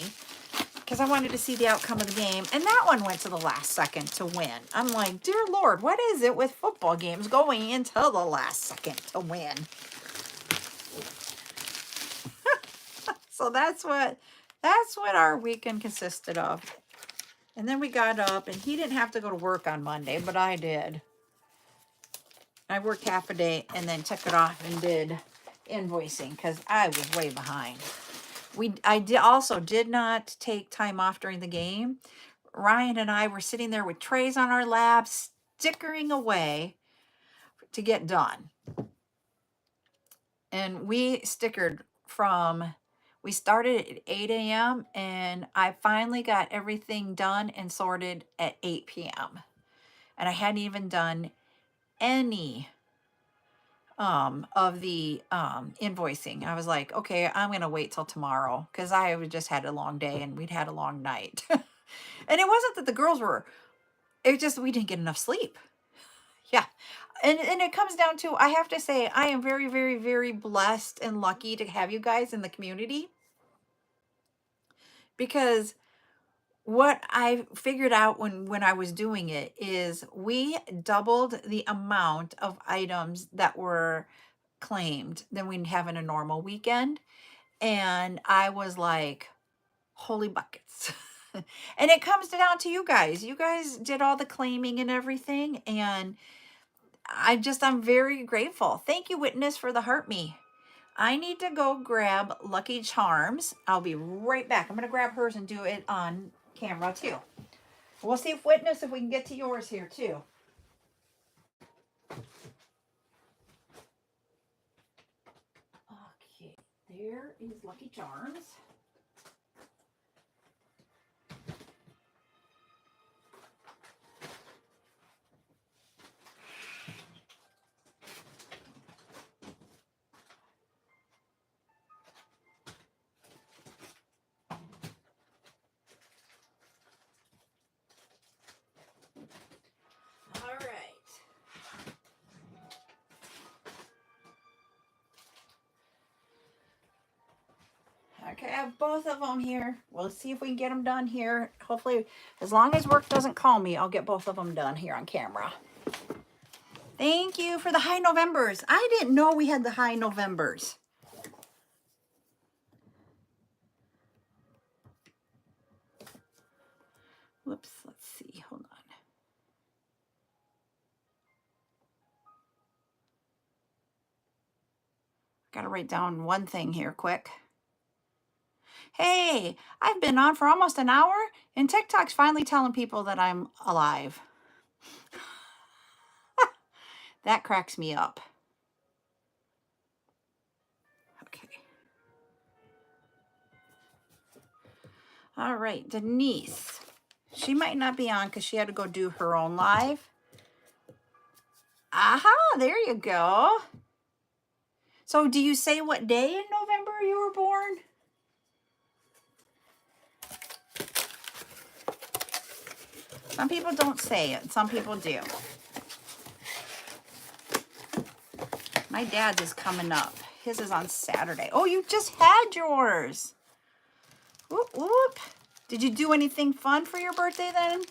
because I wanted to see the outcome of the game. And that one went to the last second to win. I'm like, dear Lord, what is it with football games going until the last second to win? So that's what our weekend consisted of. And then we got up, and he didn't have to go to work on Monday, but I did. I worked half a day and then took it off and did invoicing because I was way behind. I did not take time off during the game. Ryan and I were sitting there with trays on our laps, stickering away to get done. And we stickered we started at 8 a.m. and I finally got everything done and sorted at 8 p.m. And I hadn't even done any of the invoicing. I was like, okay, I'm gonna wait till tomorrow because I just had a long day and we'd had a long night. And it wasn't that the girls were, it just we didn't get enough sleep. Yeah. And it comes down to, I have to say, I am very, very, very blessed and lucky to have you guys in the community, because what I figured out when I was doing it is we doubled the amount of items that were claimed than we have in a normal weekend. And I was like, holy buckets. And it comes down to you guys. You guys did all the claiming and everything. And I'm very grateful. Thank you, Witness, for the heart me. I need to go grab Lucky Charms. I'll be right back. I'm going to grab hers and do it on camera too. We'll see if Witness, if we can get to yours here too. Okay, there is Lucky Charms. All right. Okay, I have both of them here. We'll see if we can get them done here. Hopefully, as long as work doesn't call me, I'll get both of them done here on camera. Thank you for the high Novembers. I didn't know we had the high Novembers. Whoops, let's see. Hold on. Got to write down one thing here quick. Hey, I've been on for almost an hour and TikTok's finally telling people that I'm alive. That cracks me up. Okay. All right, Denise. She might not be on because she had to go do her own live. Aha, there you go. So do you say what day in November you were born? Some people don't say it. Some people do. My dad's is coming up. His is on Saturday. Oh, you just had yours. Whoop, whoop. Did you do anything fun for your birthday then?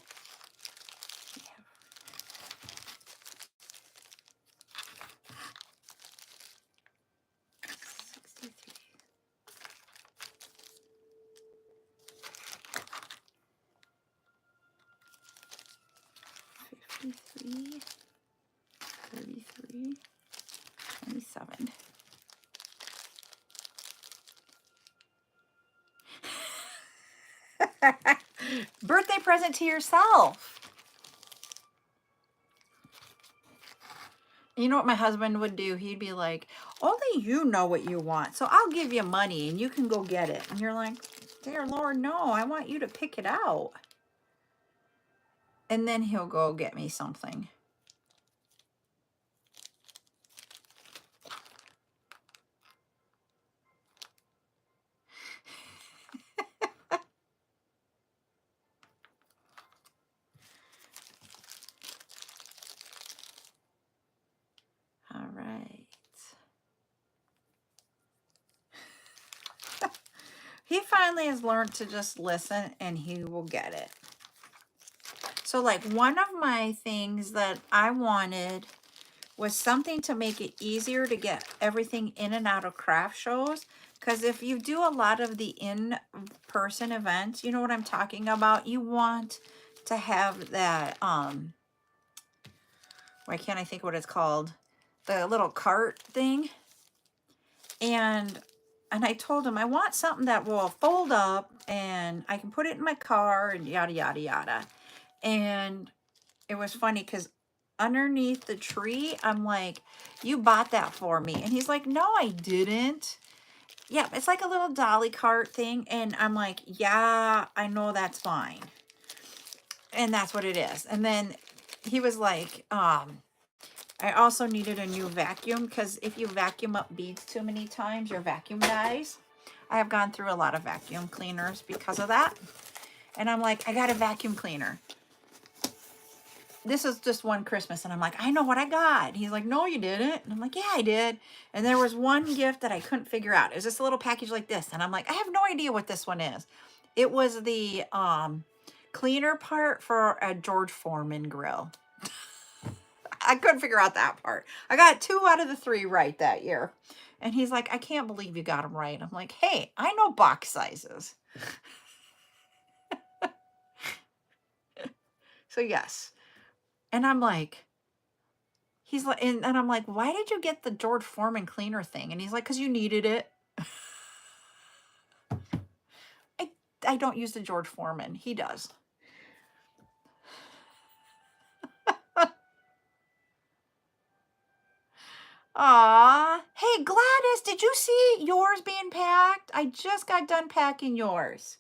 53, 33, 27. Birthday present to yourself. You know what my husband would do? He'd be like, only you know what you want, so I'll give you money and you can go get it. And you're like, dear Lord, no, I want you to pick it out. And then he'll go get me something. All right. He finally has learned to just listen and he will get it. So like one of my things that I wanted was something to make it easier to get everything in and out of craft shows. Because if you do a lot of the in-person events, you know what I'm talking about? You want to have that, why can't I think what it's called? The little cart thing. And I told him, I want something that will fold up and I can put it in my car and yada, yada, yada. And it was funny because underneath the tree, I'm like, you bought that for me. And he's like, no, I didn't. Yeah, it's like a little dolly cart thing. And I'm like, yeah, I know that's fine. And that's what it is. And then he was like, I also needed a new vacuum because if you vacuum up beads too many times, your vacuum dies. I have gone through a lot of vacuum cleaners because of that. And I'm like, I got a vacuum cleaner. This is just one Christmas. And I'm like, I know what I got. He's like, no, you didn't. And I'm like, yeah, I did. And there was one gift that I couldn't figure out. It was just a little package like this. And I'm like, I have no idea what this one is. It was the cleaner part for a George Foreman grill. I couldn't figure out that part. I got 2 out of the 3 right that year. And he's like, I can't believe you got them right. I'm like, hey, I know box sizes. So yes. And I'm like, he's like, and I'm like, why did you get the George Foreman cleaner thing? And he's like, because you needed it. I don't use the George Foreman. He does. Aw. Hey, Gladys, did you see yours being packed? I just got done packing yours.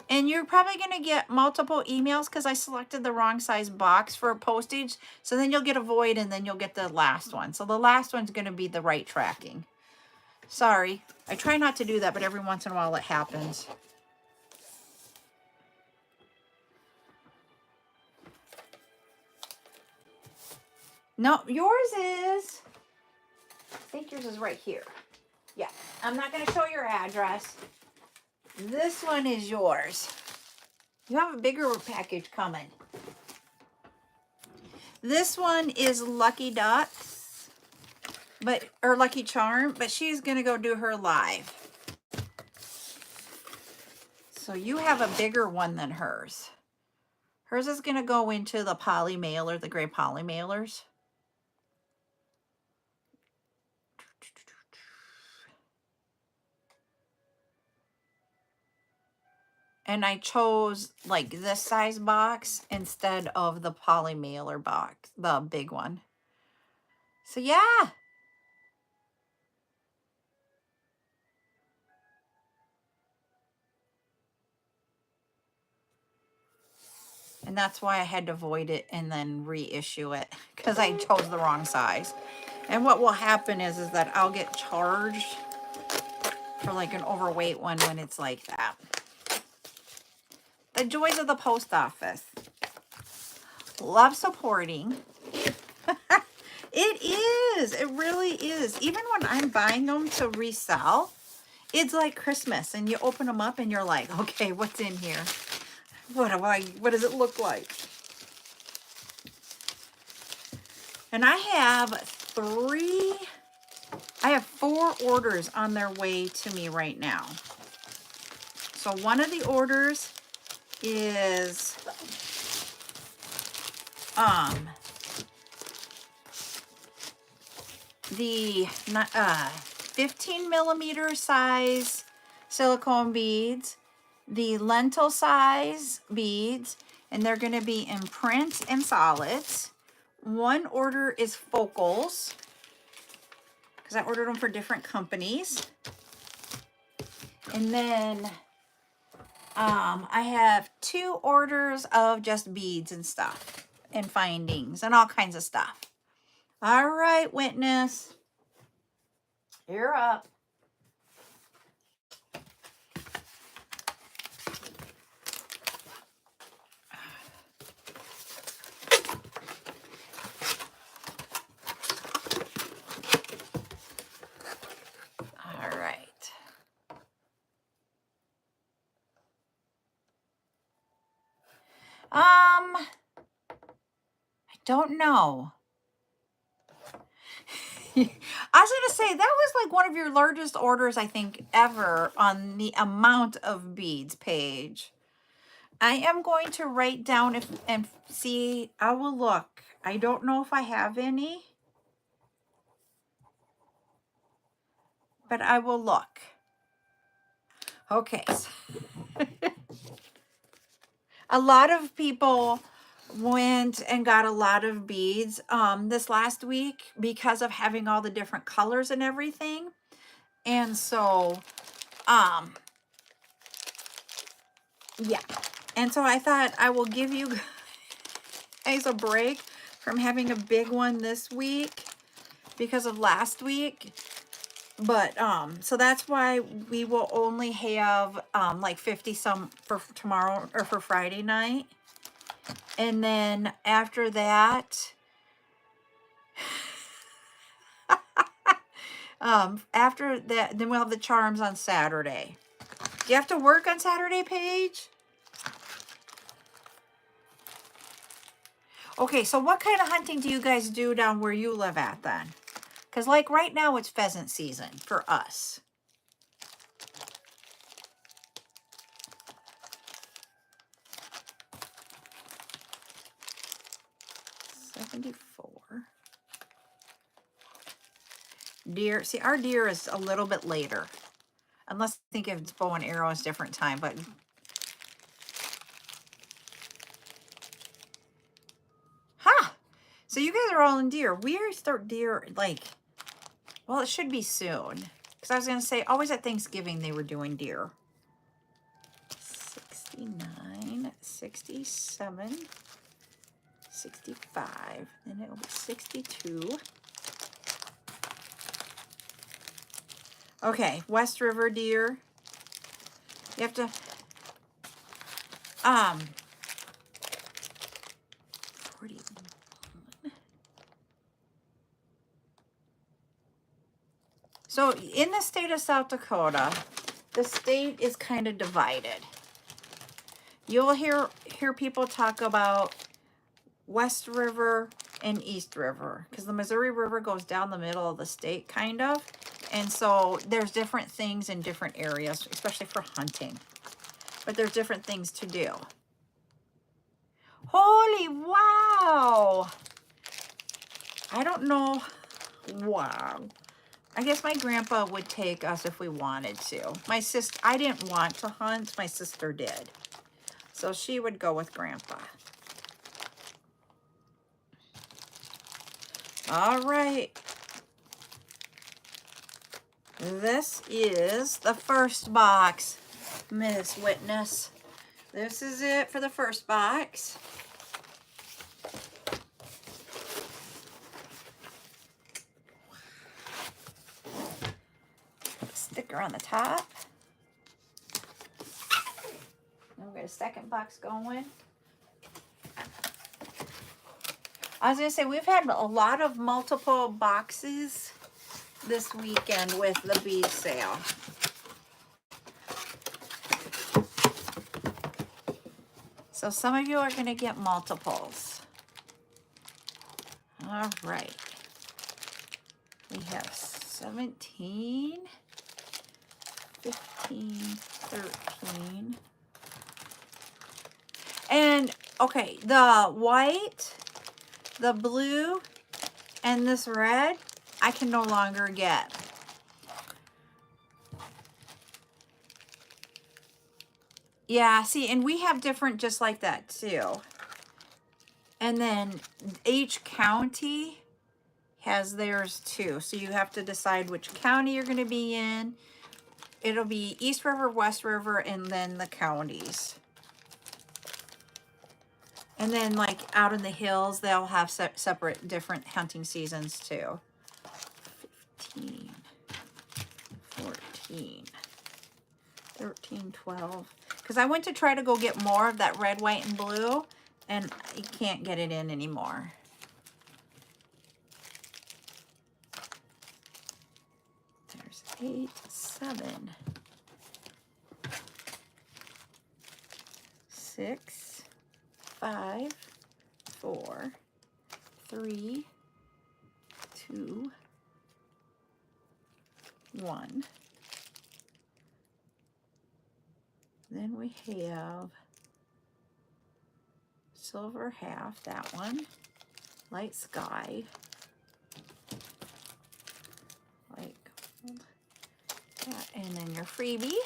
And you're probably going to get multiple emails because I selected the wrong size box for postage. So then you'll get a void and then you'll get the last one. So the last one's going to be the right tracking. Sorry. I try not to do that, but every once in a while it happens. No, yours is, I think yours is right here. Yeah, I'm not going to show your address. This one is yours. You have a bigger package coming. This one is Lucky Dots. but, or Lucky Charm, but she's going to go do her live. So you have a bigger one than hers. Hers is going to go into the poly mailer, the gray poly mailers. And I chose like this size box instead of the poly mailer box, the big one. So yeah. And that's why I had to void it and then reissue it because I chose the wrong size. And what will happen is that I'll get charged for like an overweight one when it's like that. The joys of the post office. Love supporting. It is. It really is. Even when I'm buying them to resell, it's like Christmas and you open them up and you're like, okay, what's in here? What does it look like? And I have 4 orders on their way to me right now. So one of the orders is the 15 millimeter size silicone beads, the lentil size beads, and they're going to be in print and solids. One order is focals, because I ordered them for different companies. And then I have 2 orders of just beads and stuff and findings and all kinds of stuff. All right, witness, you're up. All right. I don't know. I was going to say, that was like one of your largest orders, I think, ever on the amount of beads page. I am going to write down and see. I will look. I don't know if I have any, but I will look. Okay. A lot of people went and got a lot of beads this last week because of having all the different colors and everything. And so, yeah. And so I thought I will give you guys a break from having a big one this week because of last week. But, so that's why we will only have, like 50 some for tomorrow or for Friday night. And then after that, after that, then we'll have the charms on Saturday. Do you have to work on Saturday, Paige? Okay, so what kind of hunting do you guys do down where you live at then? Because like right now it's pheasant season for us. $74. Deer, see, our deer is a little bit later. Unless I think if it's bow and arrow, it's different time, but so you guys are all in deer. We start deer like, well, it should be soon. Because I was going to say, always at Thanksgiving they were doing deer. 69, 67, 65, then it'll be 62. Okay, West River deer. You have to, 41. So in the state of South Dakota, the state is kind of divided. You'll hear people talk about West River in East River, because the Missouri River goes down the middle of the state, kind of. And so there's different things in different areas, especially for hunting. But there's different things to do. Holy wow! I don't know. Wow. I guess my grandpa would take us if we wanted to. My sister, I didn't want to hunt. My sister did. So she would go with grandpa. All right. This is the first box, Miss Witness. This is it for the first box. Sticker on the top. Then we got a second box going. I was going to say, we've had a lot of multiple boxes this weekend with the bead sale. So some of you are going to get multiples. All right. We have 17, 15, 13. And, okay, the white, the blue, and this red, I can no longer get. Yeah, see, and we have different just like that, too. And then each county has theirs, too. So you have to decide which county you're going to be in. It'll be East River, West River, and then the counties. And then, like, out in the hills, they'll have separate, different hunting seasons, too. 15, 14, 13, 12. Because I went to try to go get more of that red, white, and blue, and you can't get it in anymore. There's 8, 7, 6, 5, 4, 3, 2, 1. Then we have silver half, that one, light sky, light gold, that, and then your freebie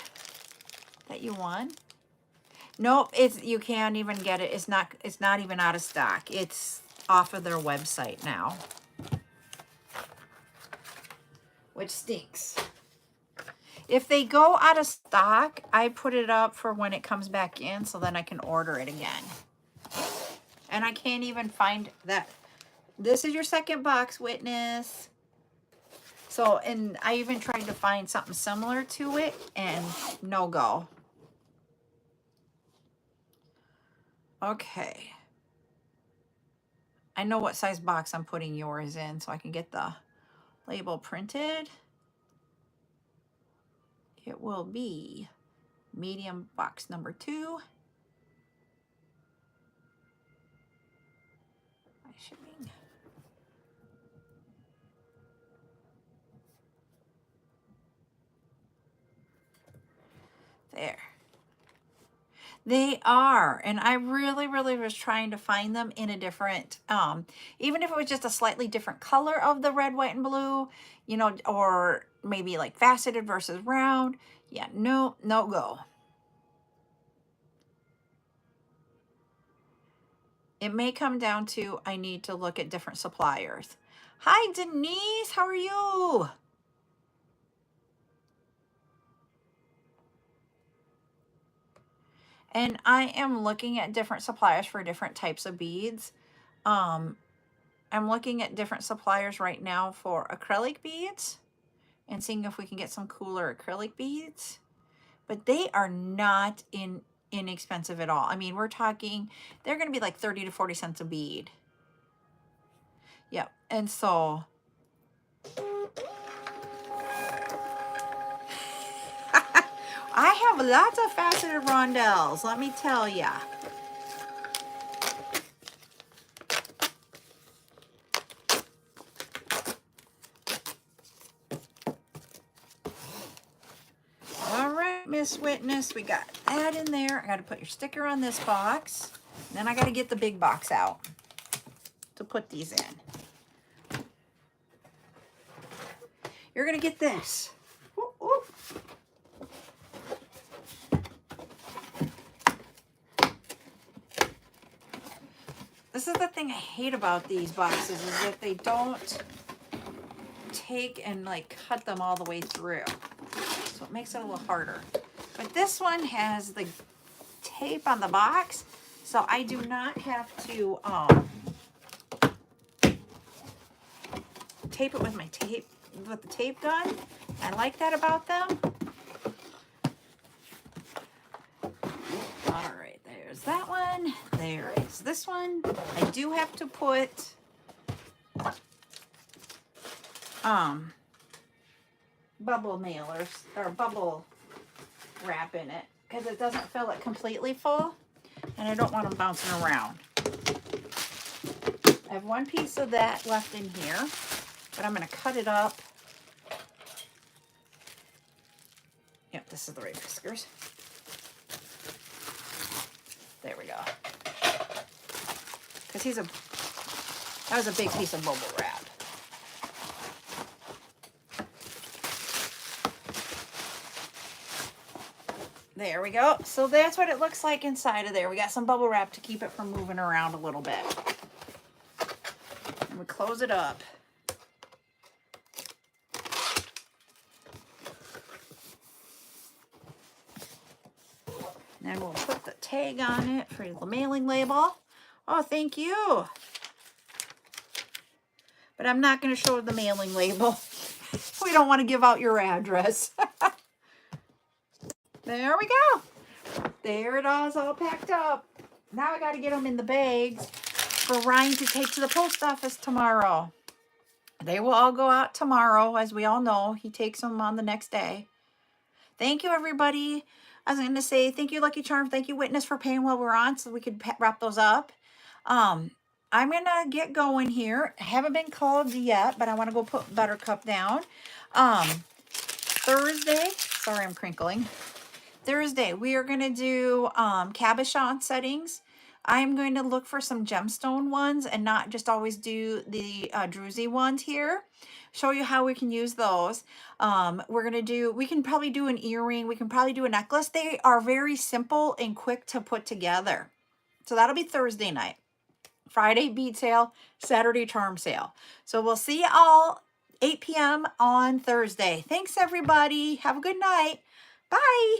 that you won. Nope, you can't even get it. It's not even out of stock. It's off of their website now, which stinks. If they go out of stock, I put it up for when it comes back in, so then I can order it again. And I can't even find that. This is your second box, Witness. So, and I even tried to find something similar to it, and no go. Okay. I know what size box I'm putting yours in, so I can get the label printed. It will be medium box number 2. Shipping. There. They are, and I really was trying to find them in a different, even if it was just a slightly different color of the red, white, and blue, you know, or maybe like faceted versus round. Yeah, no go. It may come down to I need to look at different suppliers. Hi, Denise, how are you? And I am looking at different suppliers for different types of beads. I'm looking at different suppliers right now for acrylic beads and seeing if we can get some cooler acrylic beads. But they are not inexpensive at all. I mean, we're talking, they're going to be like 30 to 40 cents a bead. Yep. And so I have lots of faceted rondelles, let me tell ya. witness, witness. We got that in there. I got to put your sticker on this box. Then I got to get the big box out to put these in. You're going to get this. Ooh, ooh. This is the thing I hate about these boxes, is that they don't take and like cut them all the way through. So it makes it a little harder. But this one has the tape on the box, so I do not have to tape it with my tape, with the tape gun. I like that about them. All right, there's that one. There is this one. I do have to put bubble mailers or bubble wrap in it because it doesn't fill it completely full, and I don't want them bouncing around. I have one piece of that left in here, but I'm going to cut it up. Yep, this is the right whiskers. There we go. Because that was a big piece of bubble wrap. There we go. So that's what it looks like inside of there. We got some bubble wrap to keep it from moving around a little bit. And we close it up. And then we'll put the tag on it for the mailing label. Oh, thank you. But I'm not going to show the mailing label. We don't want to give out your address. There we go. There it is, all packed up. Now I got to get them in the bags for Ryan to take to the post office tomorrow. They will all go out tomorrow, as we all know. He takes them on the next day. Thank you, everybody. I was going to say thank you, Lucky Charm. Thank you, Witness, for paying while we're on so we could wrap those up. I'm going to get going here. I haven't been called yet, but I want to go put Buttercup down. Thursday, sorry, I'm crinkling. Thursday, we are going to do cabochon settings. I'm going to look for some gemstone ones and not just always do the druzy ones here. Show you how we can use those. We can probably do an earring. We can probably do a necklace. They are very simple and quick to put together. So that'll be Thursday night. Friday bead sale, Saturday charm sale. So we'll see you all 8 p.m. on Thursday. Thanks, everybody. Have a good night. Bye.